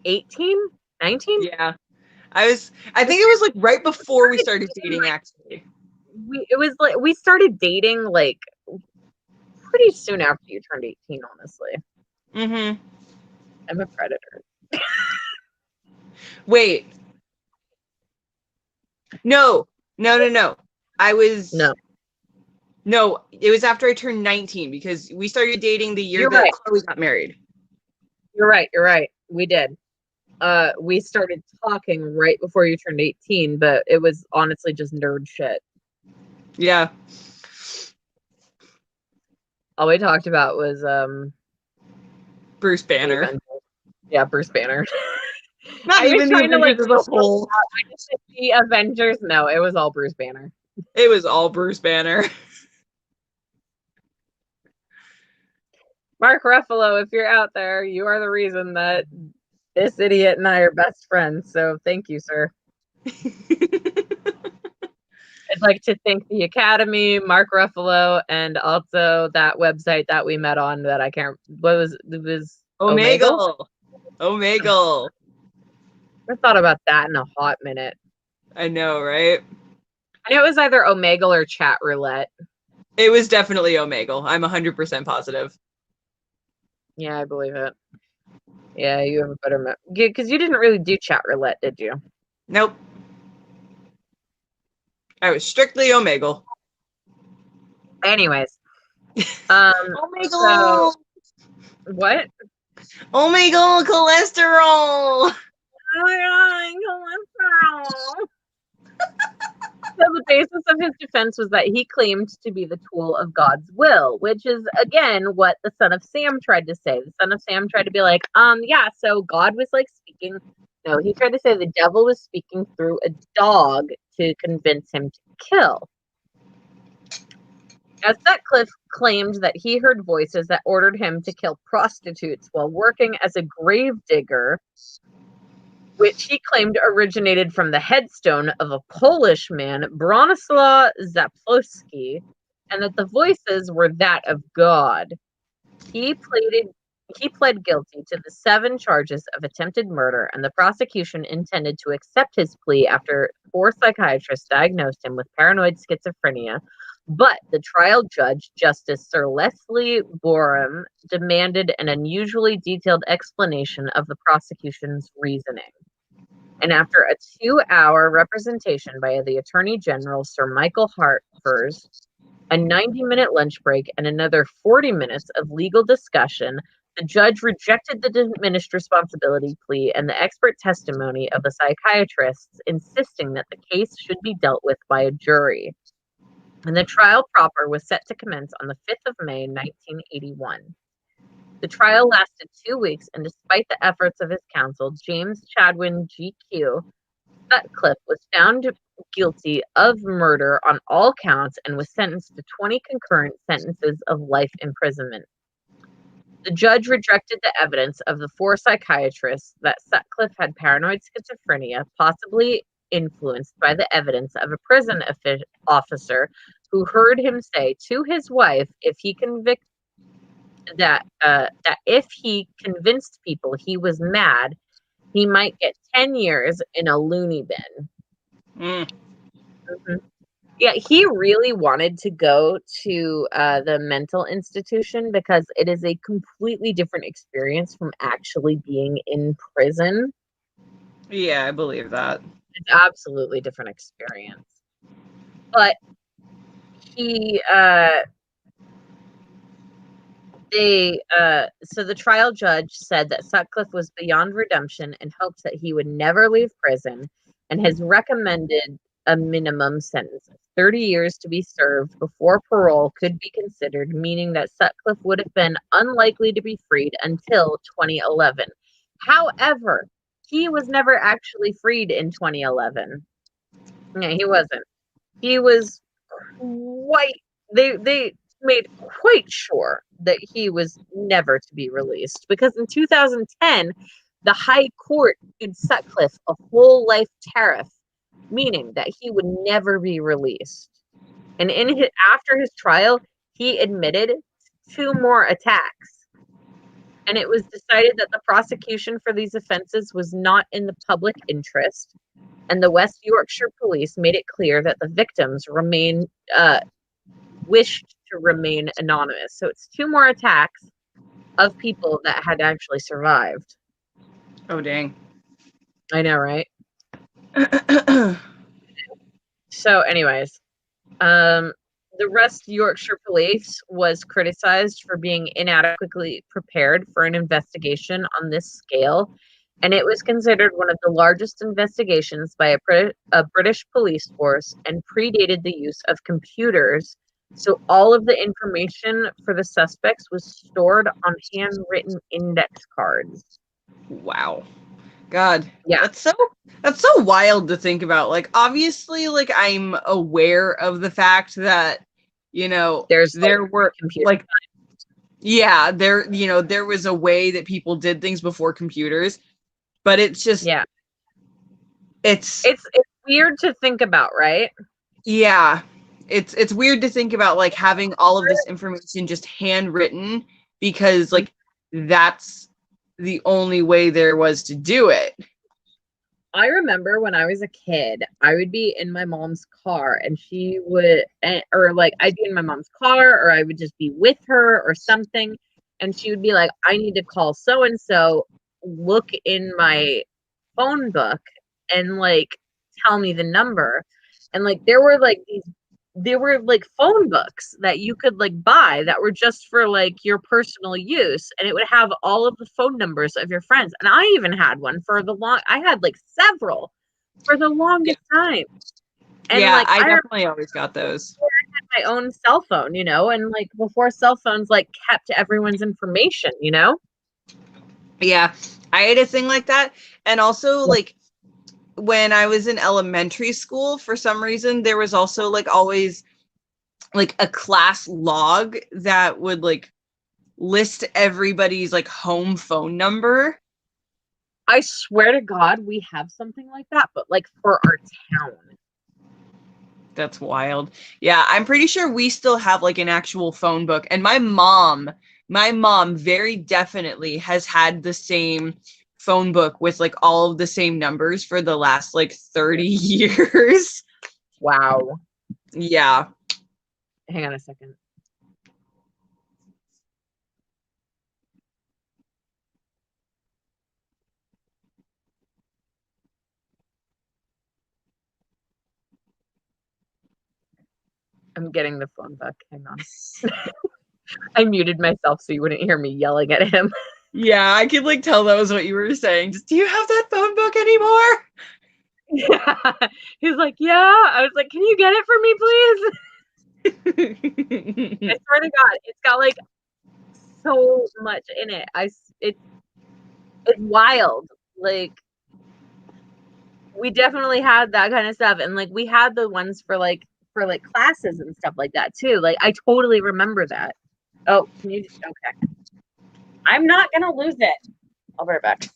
18, 19? Yeah. I think it was like right before we started dating, actually. We started dating like pretty soon after you turned 18, honestly. Mm-hmm. I'm a predator. Wait. No. I was... No, it was after I turned 19 because we started dating the year that Chloe got married. You're right. We did. We started talking right before you turned 18, but it was honestly just nerd shit. Yeah. All we talked about was Bruce Banner. Yeah, Bruce Banner. Not even the Avengers as a whole. I just said the Avengers. No, it was all Bruce Banner. It was all Bruce Banner. Mark Ruffalo, if you're out there, you are the reason that this idiot and I are best friends. So thank you, sir. I'd like to thank the Academy, Mark Ruffalo, and also that website that we met on that I can't. It was Omegle. I thought about that in a hot minute. I know, right? I know it was either Omegle or Chat Roulette. It was definitely Omegle. I'm 100% positive. Yeah, I believe it. Yeah, you have a better because you didn't really do Chat Roulette, did you? Nope. I was strictly Omegle. Anyways. Omegle! So, what? Omegle cholesterol! Oh my God, cholesterol! So the basis of his defense was that he claimed to be the tool of God's will, which is, again, what the Son of Sam tried to say. The Son of Sam tried to be like, yeah, so God was like speaking. No, he tried to say the devil was speaking through a dog to convince him to kill. As Sutcliffe claimed that he heard voices that ordered him to kill prostitutes while working as a gravedigger, which he claimed originated from the headstone of a Polish man, Bronislaw Zaplowski, and that the voices were that of God. He pleaded He pled guilty to the 7 charges of attempted murder, and the prosecution intended to accept his plea after 4 psychiatrists diagnosed him with paranoid schizophrenia. But the trial judge, Justice Sir Leslie Boreham, demanded an unusually detailed explanation of the prosecution's reasoning. And after a 2-hour representation by the Attorney General, Sir Michael Harford, a 90-minute lunch break, and another 40 minutes of legal discussion, the judge rejected the diminished responsibility plea and the expert testimony of the psychiatrists, insisting that the case should be dealt with by a jury. And the trial proper was set to commence on the 5th of May, 1981. The trial lasted 2 weeks, and despite the efforts of his counsel, James Chadwin G.Q. Sutcliffe was found guilty of murder on all counts and was sentenced to 20 concurrent sentences of life imprisonment. The judge rejected the evidence of the 4 psychiatrists that Sutcliffe had paranoid schizophrenia, possibly influenced by the evidence of a prison officer who heard him say to his wife that if he convinced people he was mad, he might get 10 years in a loony bin. Mm-hmm. Yeah, he really wanted to go to the mental institution because it is a completely different experience from actually being in prison. Yeah, I believe that. It's absolutely different experience. But so the trial judge said that Sutcliffe was beyond redemption and hoped that he would never leave prison, and has recommended a minimum sentence of 30 years to be served before parole could be considered, meaning that Sutcliffe would have been unlikely to be freed until 2011. However, he was never actually freed in 2011. No, he wasn't. He was they made quite sure that he was never to be released, because in 2010, the High Court gave Sutcliffe a whole life tariff, meaning that he would never be released. And after his trial, he admitted 2 more attacks. And it was decided that the prosecution for these offenses was not in the public interest, and the West Yorkshire police made it clear that the victims wished to remain anonymous. So it's 2 more attacks of people that had actually survived. Oh, dang. I know, right? So anyways, the West Yorkshire police was criticized for being inadequately prepared for an investigation on this scale, and it was considered one of the largest investigations by a British police force, and predated the use of computers. So all of the information for the suspects was stored on handwritten index cards. Wow. God. Yeah. That's so wild to think about. Like, obviously, like, I'm aware of the fact that, you know, there were like, yeah, there was a way that people did things before computers, but it's just, yeah, it's weird to think about, right? Yeah. It's weird to think about, like, having all of this information just handwritten, because, like, that's the only way there was to do it. I remember when I was a kid, I would be in my mom's car, and she would, or like I'd be in my mom's car, or I would just be with her or something, and she would be like, I need to call so-and-so, look in my phone book and like tell me the number. And like there were like phone books that you could like buy that were just for like your personal use, and it would have all of the phone numbers of your friends. And I even had one I had like several for the longest time. And yeah, like I definitely always got those. I had my own cell phone, you know, and like before cell phones like kept everyone's information, you know? Yeah, I had a thing like that. And also, like, when I was in elementary school, for some reason, there was also like always like a class log that would like list everybody's like home phone number. I swear to God, we have something like that, but like for our town. That's wild. Yeah, I'm pretty sure we still have like an actual phone book. And my mom my mom very definitely has had the same phone book with like all of the same numbers for the last like 30 years. Wow. Yeah. Hang on a second. I'm getting the phone book. Hang on. I muted myself so you wouldn't hear me yelling at him. Yeah, I could like tell that was what you were saying. Just, do you have that phone book anymore? Yeah. He's like, yeah. I was like, can you get it for me, please? I swear to God, it's got like so much in it. It's wild. Like, we definitely had that kind of stuff, and like we had the ones for classes and stuff like that too. Like, I totally remember that. Oh, can you? Okay, I'm not gonna lose it. I'll be right back.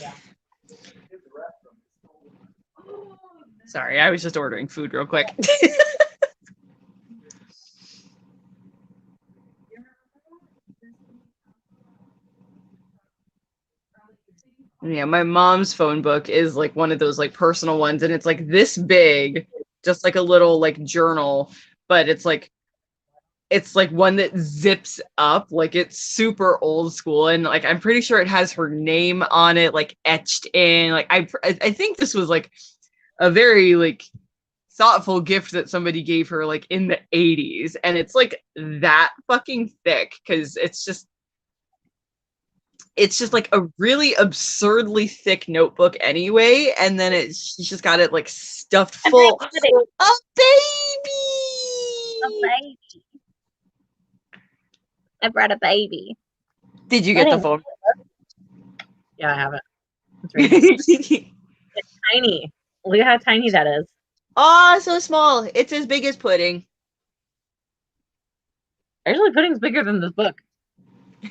Yeah. Sorry, I was just ordering food real quick. Yeah, my mom's phone book is like one of those like personal ones, and it's like this big, just like a little like journal, but it's like one that zips up, like it's super old school, and like I'm pretty sure it has her name on it, like etched in. Like I think this was like a very like thoughtful gift that somebody gave her like in the 80s, and it's like that fucking thick because it's just like a really absurdly thick notebook anyway, and then she's just got it like stuffed full of baby. I brought a baby. Did you get the phone? Yeah, I have it. It's right here. It's tiny. Look at how tiny that is. Oh, so small. It's as big as pudding. Actually, pudding's bigger than this book.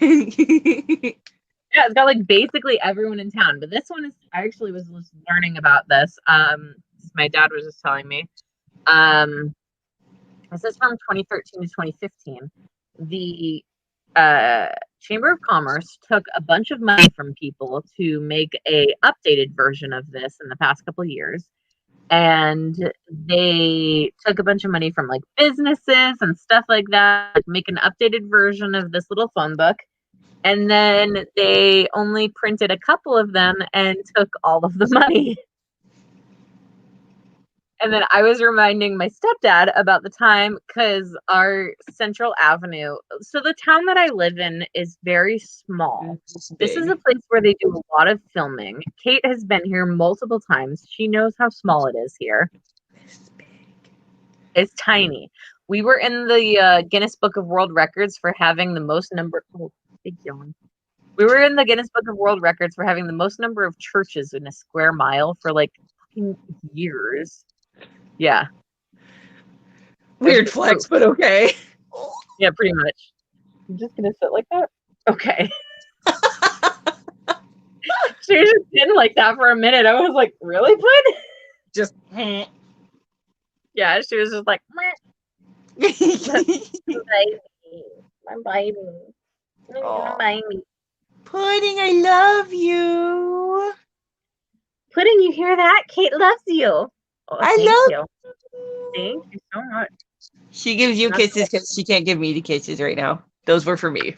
Yeah, it's got like basically everyone in town. But this one is, I actually was just learning about this. My dad was just telling me. This is from 2013 to 2015. The Chamber of Commerce took a bunch of money from people to make a updated version of this in the past couple of years. And they took a bunch of money from like businesses and stuff like that, like, make an updated version of this little phone book. And then they only printed a couple of them and took all of the money. And then I was reminding my stepdad about the time because our Central Avenue, so the town that I live in is very small. This is a place where they do a lot of filming. Kate has been here multiple times. She knows how small it is here. It's tiny. We were in the Guinness Book of World Records for having the most number. Oh, big yawn. We were in the Guinness Book of World Records for having the most number of churches in a square mile for like fucking years. Yeah. Weird flex, but okay. Yeah, pretty much. I'm just gonna sit like that. Okay. She was just sitting like that for a minute. I was like, really, bud? Just. Yeah, she was just like, my baby. Oh. My baby. Pudding, I love you. Pudding, you hear that? Kate loves you. Oh, I love you. Thank you so much. She gives you kisses because she can't give me the kisses right now. Those were for me.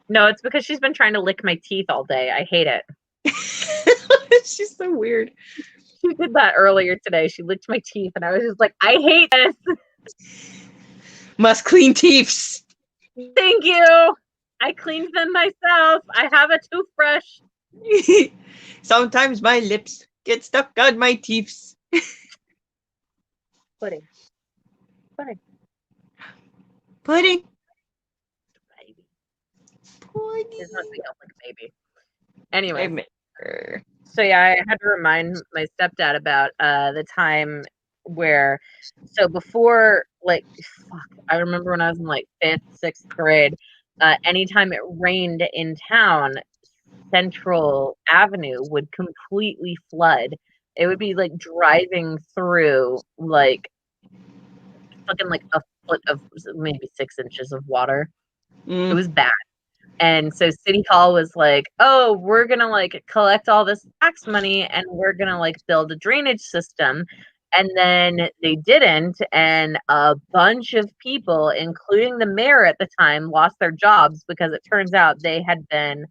No, it's because she's been trying to lick my teeth all day. I hate it. She's so weird. She did that earlier today. She licked my teeth, and I was just like, I hate this. Must clean teeths. Thank you. I cleaned them myself. I have a toothbrush. Sometimes my lips get stuck on my teeths. Pudding. Pudding. Baby. Pudding. This must be like a baby. Anyway. Sure. So yeah, I had to remind my stepdad about the time where, so before, like, I remember when I was in like 5th, 6th grade, anytime it rained in town, Central Avenue would completely flood. It would be like driving through like fucking like a foot of maybe 6 inches of water. It was bad. And so City Hall was like, oh, we're going to like collect all this tax money and we're going to like build a drainage system. And then they didn't. And a bunch of people, including the mayor at the time, lost their jobs because it turns out they had been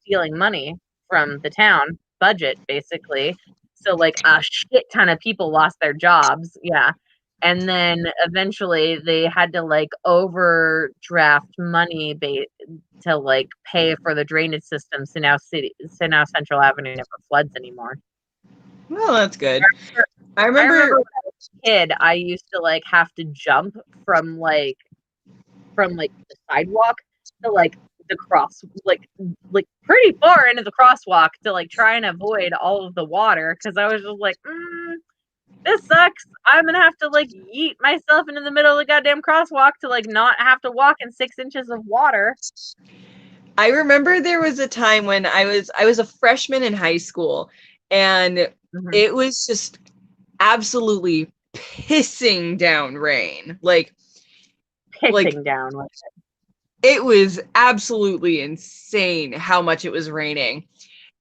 stealing money from the town budget, basically. So like a shit ton of people lost their jobs. Yeah. And then eventually they had to like overdraft money to like pay for the drainage system. So now Central Avenue never floods anymore. Well, that's good. I remember when I was a kid, I used to like have to jump from the sidewalk to like the cross, like pretty far into the crosswalk to like try and avoid all of the water, because I was just like, this sucks. I'm gonna have to like yeet myself into the middle of the goddamn crosswalk to like not have to walk in 6 inches of water. I remember there was a time when I was a freshman in high school, and it was just absolutely pissing down rain. Pissing down. It was absolutely insane how much it was raining.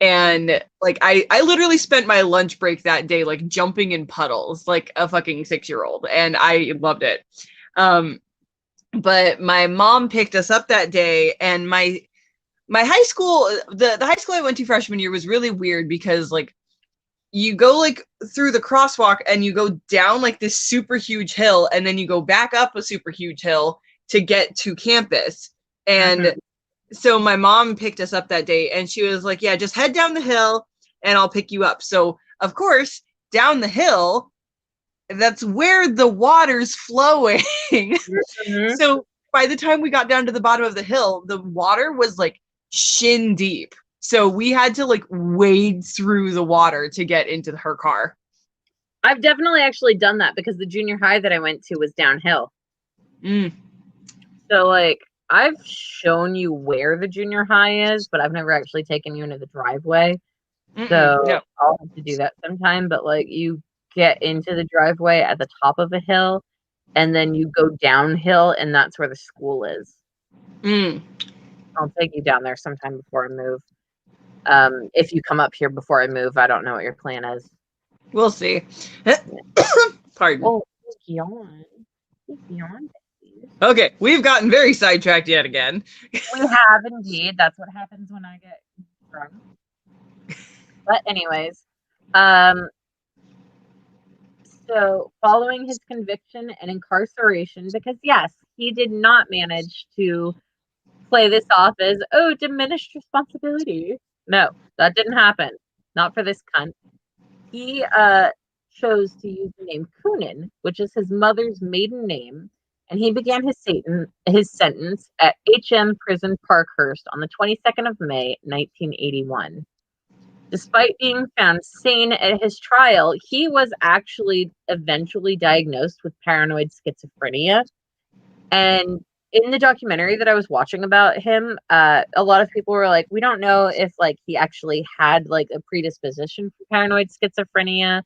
And like I literally spent my lunch break that day like jumping in puddles like a fucking 6-year-old, and I loved it. But my mom picked us up that day, and my high school, the high school I went to freshman year was really weird because like you go like through the crosswalk and you go down like this super huge hill, and then you go back up a super huge hill to get to campus. And so my mom picked us up that day, and she was like, yeah, just head down the hill and I'll pick you up. So of course, down the hill, that's where the water's flowing. So by the time we got down to the bottom of the hill, the water was like shin deep. So we had to like wade through the water to get into her car. I've definitely actually done that because the junior high that I went to was downhill. So like I've shown you where the junior high is, but I've never actually taken you into the driveway. So I'll have to do that sometime. But like you get into the driveway at the top of a hill, and then you go downhill, and that's where the school is. I'll take you down there sometime before I move. If you come up here before I move, I don't know what your plan is. We'll see. Pardon. Oh, yawn. Okay, we've gotten very sidetracked yet again. We have indeed. That's what happens when I get drunk. But anyways, so following his conviction and incarceration, because yes, he did not manage to play this off as, oh, diminished responsibility. No, that didn't happen. Not for this cunt. He chose to use the name Coonan, which is his mother's maiden name, and he began his sentence at HM Prison Parkhurst on the 22nd of May, 1981. Despite being found sane at his trial, he was actually eventually diagnosed with paranoid schizophrenia. And in the documentary that I was watching about him, a lot of people were like, we don't know if like he actually had like a predisposition for paranoid schizophrenia,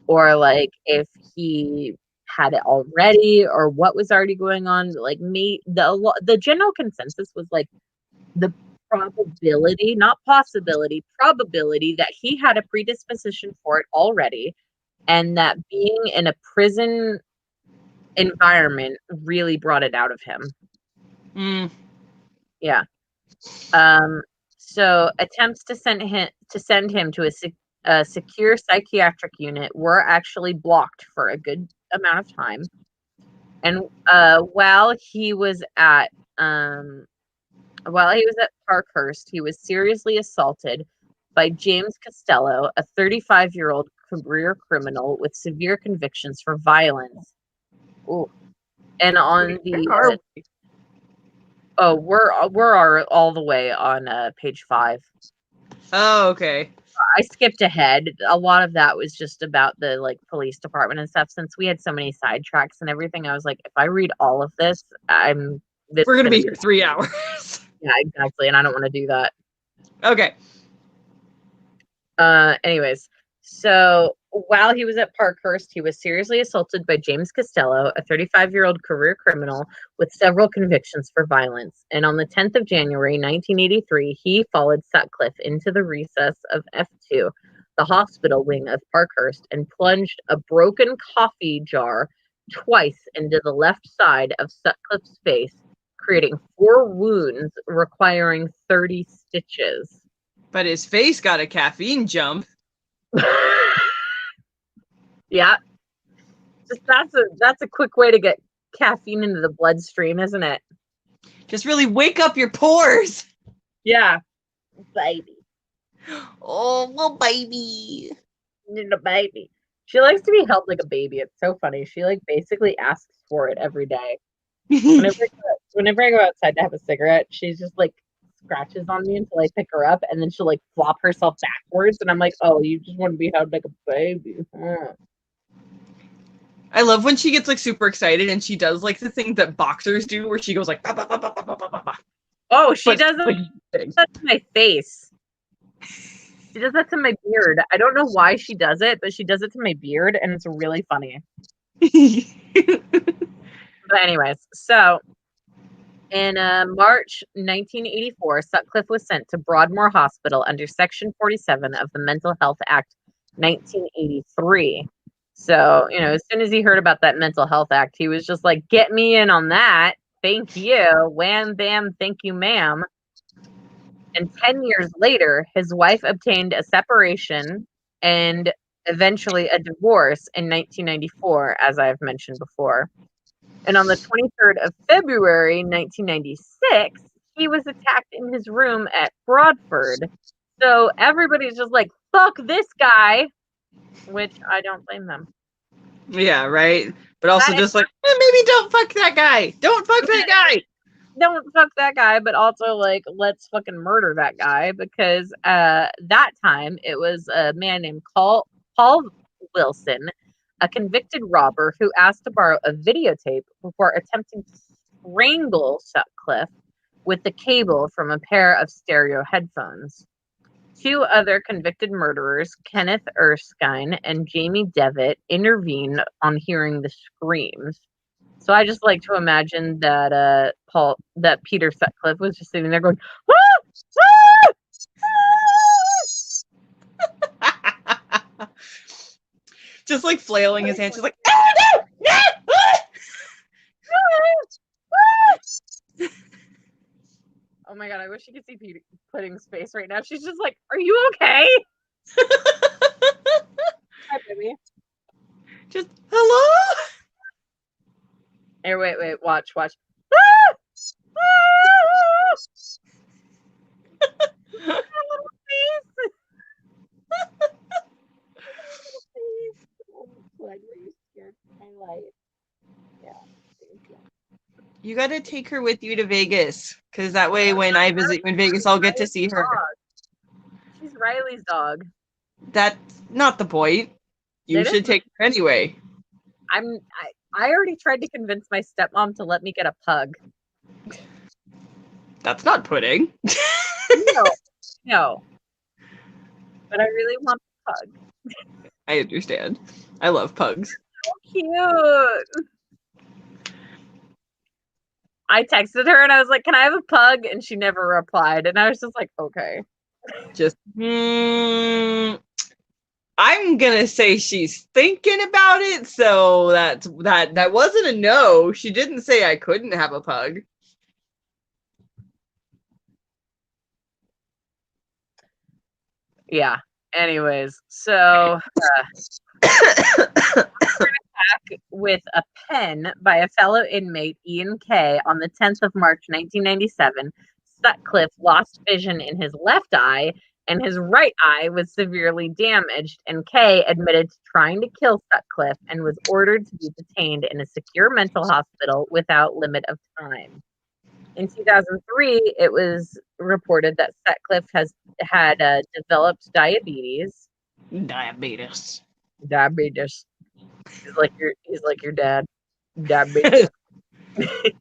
or like if he had it already, or what was already going on. Like the general consensus was like the probability, not possibility, probability that he had a predisposition for it already, and that being in a prison environment really brought it out of him. Yeah. So attempts to send him to a a secure psychiatric unit were actually blocked for a good amount of time. And while he was at Parkhurst, he was seriously assaulted by James Costello, a 35-year-old career criminal with severe convictions for violence. Ooh. And on the we're all the way on page 5. Oh, okay. I skipped ahead. A lot of that was just about the like police department and stuff. Since we had so many sidetracks and everything, I was like, if I read all of this, we're gonna be here 3 hours. Yeah, exactly, and I don't want to do that. Okay. Anyways, so while he was at Parkhurst, he was seriously assaulted by James Costello, a 35-year-old career criminal with several convictions for violence. And on the 10th of January, 1983, he followed Sutcliffe into the recess of F2, the hospital wing of Parkhurst, and plunged a broken coffee jar twice into the left side of Sutcliffe's face, creating 4 wounds requiring 30 stitches. But his face got a caffeine jump. Yeah. Just that's a quick way to get caffeine into the bloodstream, isn't it? Just really wake up your pores. Yeah. Baby. Oh, little baby. Little baby. She likes to be held like a baby. It's so funny. She like basically asks for it every day. Whenever I go outside to have a cigarette, she's just like scratches on me until I pick her up, and then she'll like flop herself backwards, and I'm like, oh, you just want to be held like a baby. Huh. I love when she gets like super excited and she does like the thing that boxers do where she goes like bah, bah, bah, bah, bah, bah, bah, bah. Oh, she does that to my face. She does that to my beard. I don't know why she does it, but she does it to my beard, and it's really funny. But anyways, so in March 1984, Sutcliffe was sent to Broadmoor Hospital under Section 47 of the Mental Health Act 1983. So, as soon as he heard about that Mental Health Act, he was just like, get me in on that. Thank you. Wham, bam, thank you, ma'am. And 10 years later, his wife obtained a separation and eventually a divorce in 1994, as I've mentioned before. And on the 23rd of February, 1996, he was attacked in his room at Broadford. So everybody's just like, fuck this guy, which I don't blame them. Yeah, right. But also just like, maybe don't fuck that guy. Don't fuck that guy. Don't fuck that guy, but also like, let's fucking murder that guy, because that time it was a man named Paul Wilson, a convicted robber who asked to borrow a videotape before attempting to strangle Sutcliffe with the cable from a pair of stereo headphones. 2 other convicted murderers, Kenneth Erskine and Jamie Devitt, intervened on hearing the screams. So I just like to imagine that Peter Sutcliffe was just sitting there going, ah! Ah! Just like flailing his hands, just like, oh no, no! Oh my god, I wish you could see Pudding's face right now. She's just like, are you okay? Hi, baby. Just, hello? Here, wait, watch. You gotta take her with you to Vegas, because that way when I visit you in Vegas, I'll get to see her. She's Riley's dog. That's not the point. You should take her anyway. I already tried to convince my stepmom to let me get a pug. That's not pudding. No. But I really want a pug. I understand. I love pugs. So cute. I texted her and I was like, can I have a pug? And she never replied. And I was just like, okay. Just, I'm gonna say she's thinking about it, so that wasn't a no. She didn't say I couldn't have a pug. Yeah. Anyways, so with a pen by a fellow inmate, Ian Kay, on the 10th of March, 1997, Sutcliffe lost vision in his left eye, and his right eye was severely damaged, and Kay admitted to trying to kill Sutcliffe and was ordered to be detained in a secure mental hospital without limit of time. In 2003, it was reported that Sutcliffe had developed diabetes. Diabetes. He's like your dad. Diabetes. I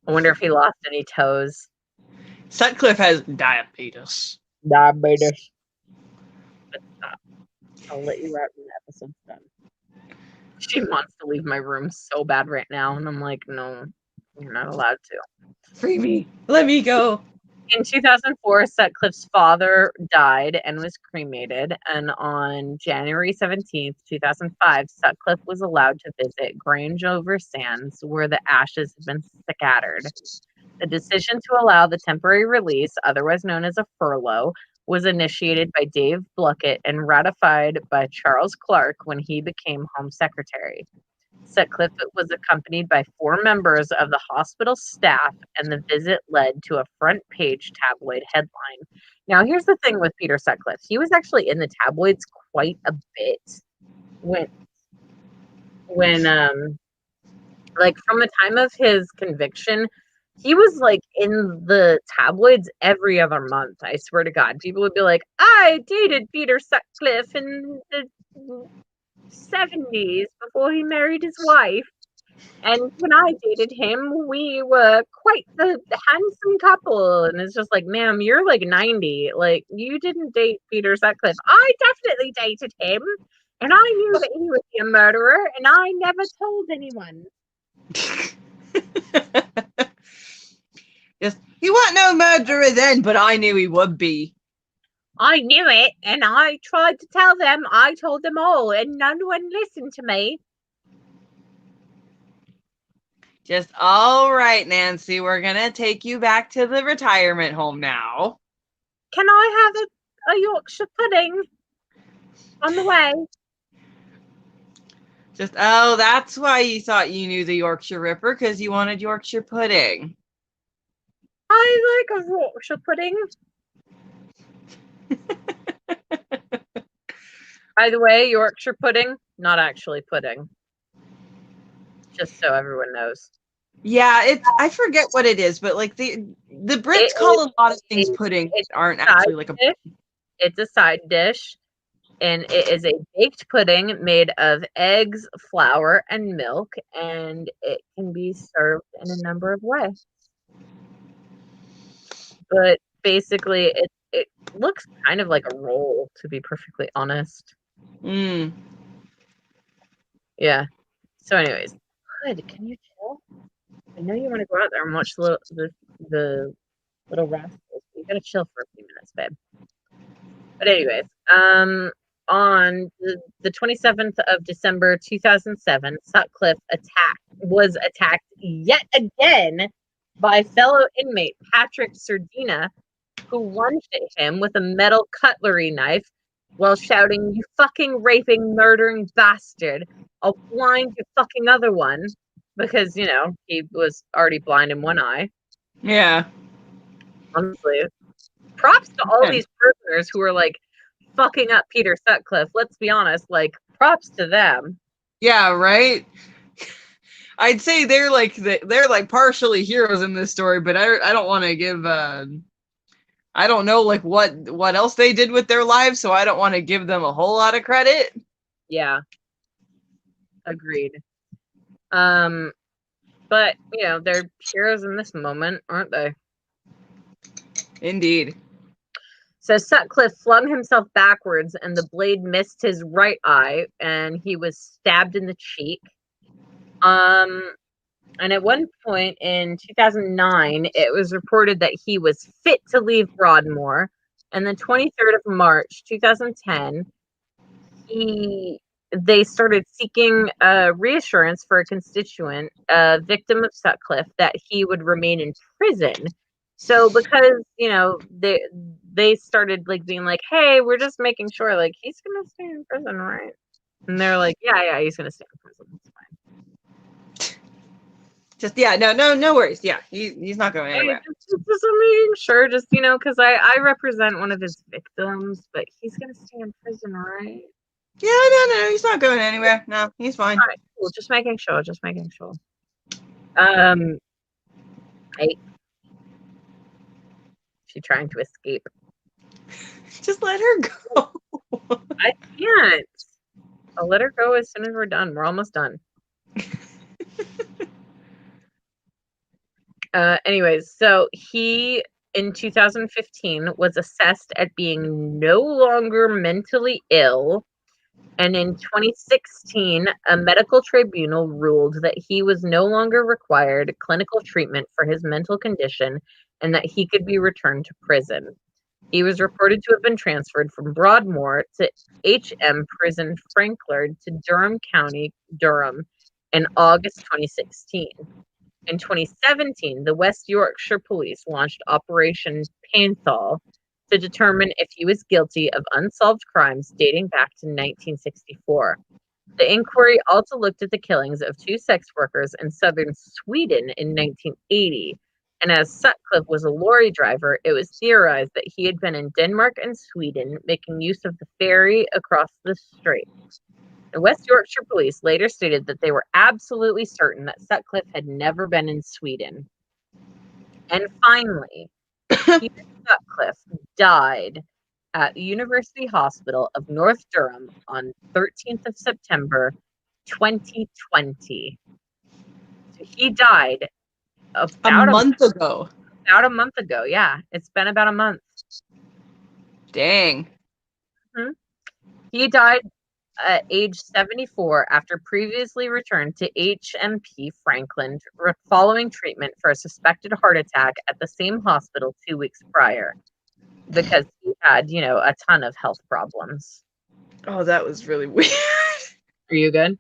wonder if he lost any toes. Sutcliffe has diabetes. Diabetes. But stop. I'll let you out when the episode's done. She wants to leave my room so bad right now, and I'm like, no, you're not allowed to. Free me. Let me go. In 2004, Sutcliffe's father died and was cremated, and on January 17th, 2005, Sutcliffe was allowed to visit Grange-over-Sands, where the ashes had been scattered. The decision to allow the temporary release, otherwise known as a furlough, was initiated by Dave Bluckett and ratified by Charles Clark when he became Home Secretary. Sutcliffe was accompanied by 4 members of the hospital staff, and the visit led to a front-page tabloid headline. Now, here's the thing with Peter Sutcliffe. He was actually in the tabloids quite a bit when like, from the time of his conviction, he was, like, in the tabloids every other month, I swear to God. People would be like, I dated Peter Sutcliffe in the 70s before he married his wife, and when I dated him we were quite the handsome couple. And it's just like, ma'am, you're like 90, like, you didn't date Peter Sutcliffe. I definitely dated him, and I knew that he would be a murderer, and I never told anyone. Yes, he wasn't no murderer then, but I knew he would be. I knew it, and I tried to tell them. I told them all, and none one listened to me. Just, all right, Nancy, we're going to take you back to the retirement home now. Can I have a Yorkshire pudding on the way? Just, oh, that's why you thought you knew the Yorkshire Ripper, because you wanted Yorkshire pudding. I like a Yorkshire pudding. By the way, Yorkshire pudding, not actually pudding. Just so everyone knows. Yeah, I forget what it is, but like the Brits call a lot of things pudding that aren't actually like a dish. It's a side dish, and it is a baked pudding made of eggs, flour, and milk, and it can be served in a number of ways. But basically, it looks kind of like a roll, to be perfectly honest. Yeah. So anyways, good. Can you chill? I know you want to go out there and watch the little rascals. You gotta chill for a few minutes, babe. But anyways, on the 27th of December 2007, Sutcliffe was attacked yet again by fellow inmate Patrick Sardina, who lunged at him with a metal cutlery knife while shouting, "You fucking raping, murdering bastard! I'll blind your fucking other one," because, you know, he was already blind in one eye. Yeah. Honestly, props to all these prisoners who are like fucking up Peter Sutcliffe. Let's be honest, like, props to them. Yeah, right. I'd say they're like partially heroes in this story, but I don't want to give I don't know like what else they did with their lives, so I don't want to give them a whole lot of credit. Yeah. Agreed. But you know, they're heroes in this moment, aren't they? Indeed. So Sutcliffe flung himself backwards, and the blade missed his right eye, and he was stabbed in the cheek. And at one point in 2009, it was reported that he was fit to leave Broadmoor. And the 23rd of March, 2010, they started seeking reassurance for a constituent, a victim of Sutcliffe, that he would remain in prison So because, they started like being like, hey, we're just making sure like he's gonna stay in prison, right? And they're like, yeah, he's gonna stay in prison. It's fine. Just no worries. Yeah, he's not going anywhere. Just making sure, just because I represent one of his victims, but he's gonna stay in prison, right? Yeah, no, he's not going anywhere. No, he's fine. All right, cool. Just making sure. She's trying to escape. Just let her go. I can't. I'll let her go as soon as we're done. We're almost done. Anyways, so he, in 2015, was assessed at being no longer mentally ill. And in 2016, a medical tribunal ruled that he was no longer required clinical treatment for his mental condition and that he could be returned to prison. He was reported to have been transferred from Broadmoor to HM Prison Frankland to Durham County, Durham, in August 2016. In 2017, the West Yorkshire Police launched Operation Painthal to determine if he was guilty of unsolved crimes dating back to 1964. The inquiry also looked at the killings of 2 sex workers in southern Sweden in 1980. And as Sutcliffe was a lorry driver, it was theorized that he had been in Denmark and Sweden making use of the ferry across the strait. The West Yorkshire Police later stated that they were absolutely certain that Sutcliffe had never been in Sweden. And finally, Peter Sutcliffe died at the University Hospital of North Durham on 13th of September, 2020. So he died about a month ago. About a month ago, yeah. It's been about a month. Dang. Mm-hmm. He died at age 74 after previously returned to HMP Frankland following treatment for a suspected heart attack at the same hospital 2 weeks prior because he had, a ton of health problems. Oh, that was really weird. Are you good?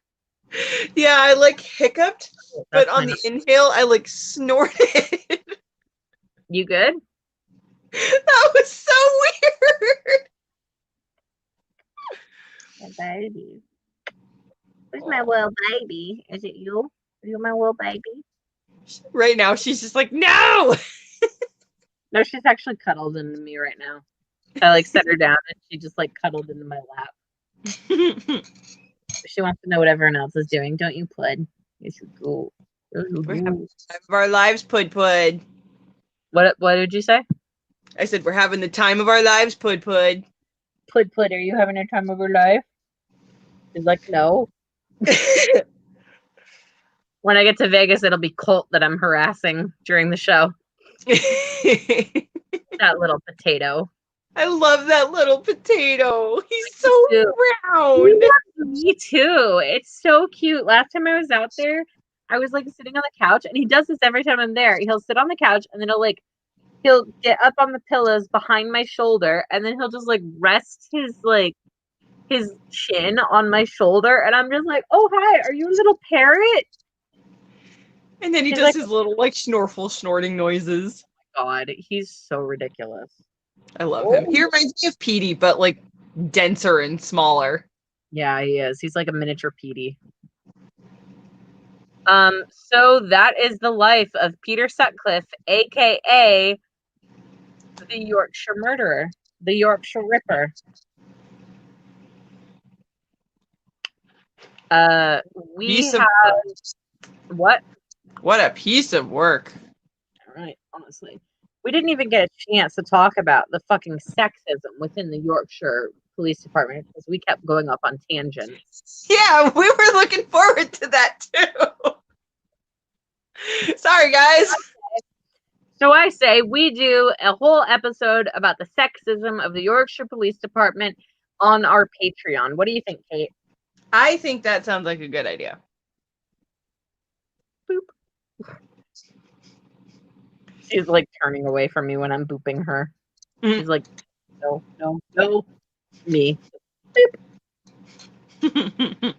Yeah, I hiccuped, but on the inhale, I snorted. You good? That was so weird. My baby. Where's my little baby? Is it you? Are you my little baby? Right now, she's just like, no! No, she's actually cuddled into me right now. I set her down and she just cuddled into my lap. She wants to know what everyone else is doing. Don't you, Pud? Yes, you go. We're having the time of our lives, Pud. What did you say? I said we're having the time of our lives, Pud. Pud, are you having a time of your life? She's like, no. When I get to Vegas, it'll be Colt that I'm harassing during the show. That little potato. I love that little potato. He's so round. Me too. It's so cute. Last time I was out there, I was sitting on the couch, and he does this every time I'm there. He'll sit on the couch, and then he'll get up on the pillows behind my shoulder, and then he'll just rest his chin on my shoulder, and I'm just like, oh hi, are you a little parrot? And then he does his little snorting noises. Oh my god, he's so ridiculous. I love him. He reminds me of Petey, but denser and smaller. Yeah, he is. He's like a miniature Petey. So that is the life of Peter Sutcliffe, aka the Yorkshire murderer, the Yorkshire Ripper. We have what? What a piece of work. All right, honestly. We didn't even get a chance to talk about the fucking sexism within the Yorkshire Police Department because we kept going off on tangents. Yeah, we were looking forward to that too. Sorry, guys. So I say we do a whole episode about the sexism of the Yorkshire Police Department on our Patreon. What do you think, Kate? I think that sounds like a good idea. Boop. She's turning away from me when I'm booping her. Mm-hmm. She's like, no, me. Boop.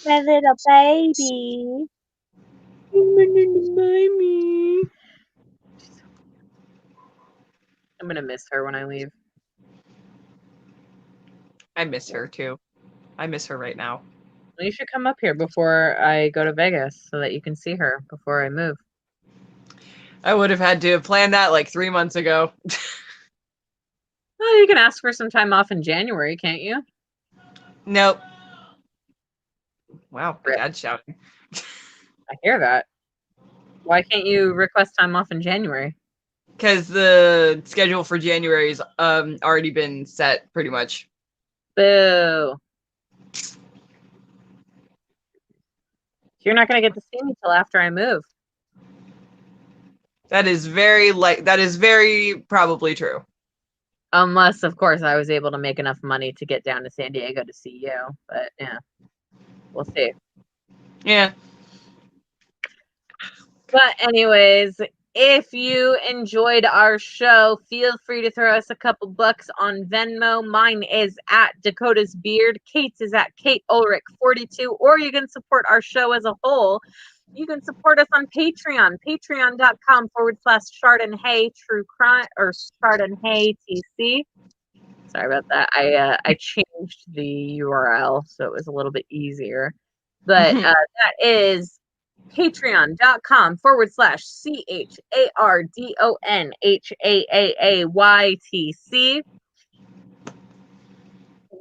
My little baby. My little baby. I'm gonna miss her when I leave. I miss her too. I miss her right now. Well, you should come up here before I go to Vegas so that you can see her before I move. I would have had to have planned that like 3 months ago. Well, you can ask for some time off in January, can't you? Nope. Wow, my dad's shouting. I hear that. Why can't you request time off in January? Because the schedule for January's already been set pretty much. Boo. You're not going to get to see me till after I move. That is very probably true. Unless, of course, I was able to make enough money to get down to San Diego to see you. But yeah, we'll see. Yeah. But anyways, if you enjoyed our show, feel free to throw us a couple bucks on Venmo. Mine is at Dakota's Beard. Kate's is at Kate Ulrich 42. Or you can support our show as a whole. You can support us on Patreon, patreon.com/Chardonnay True Crime or Chardonnay TC. Sorry about that. I changed the URL so it was a little bit easier. But that is patreon.com/CHARDONHAAAYTC.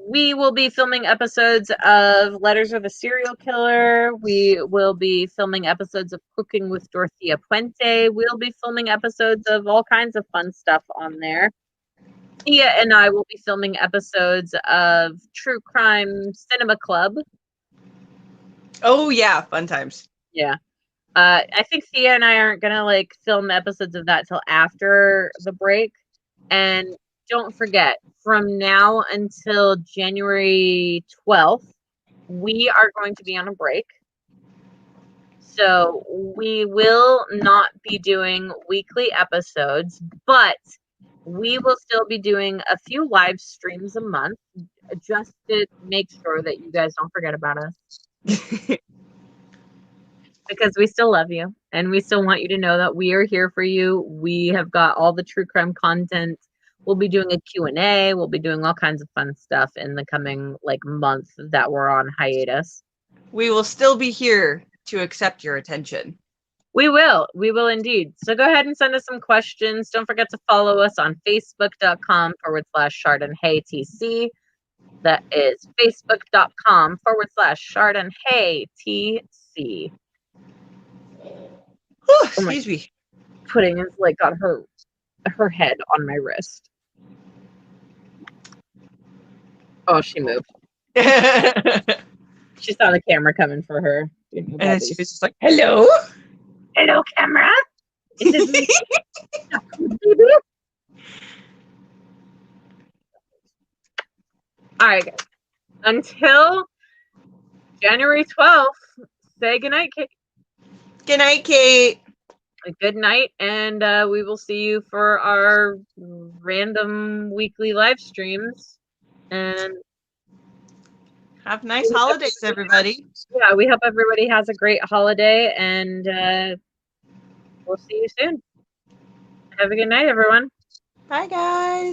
We will be filming episodes of Letters of a Serial Killer. We will be filming episodes of Cooking with Dorothea Puente. We'll be filming episodes of all kinds of fun stuff on there. Thea and I will be filming episodes of True Crime Cinema Club. Oh yeah, fun times. Yeah. I think Thea and I aren't gonna like film episodes of that till after the break. And don't forget, from now until January 12th, we are going to be on a break. So we will not be doing weekly episodes, but we will still be doing a few live streams a month just to make sure that you guys don't forget about us. Because we still love you and we still want you to know that we are here for you. We have got all the true crime content. We'll be doing a Q&A. We'll be doing all kinds of fun stuff in the coming month that we're on hiatus. We will still be here to accept your attention. We will indeed. So go ahead and send us some questions. Don't forget to follow us on facebook.com/ChardonnayTC. That is facebook.com/ChardonnayTC. Excuse me. Pudding is got her head on my wrist. Oh, she moved. She saw the camera coming for her. And she was just like, hello. Hello, camera. Is this me? All right, guys. Until January 12th, say goodnight, Kate. Good night, Kate. Good night, and we will see you for our random weekly live streams. And have nice holidays, everybody. Yeah, we hope everybody has a great holiday, and we'll see you soon. Have a good night, everyone. Bye, guys.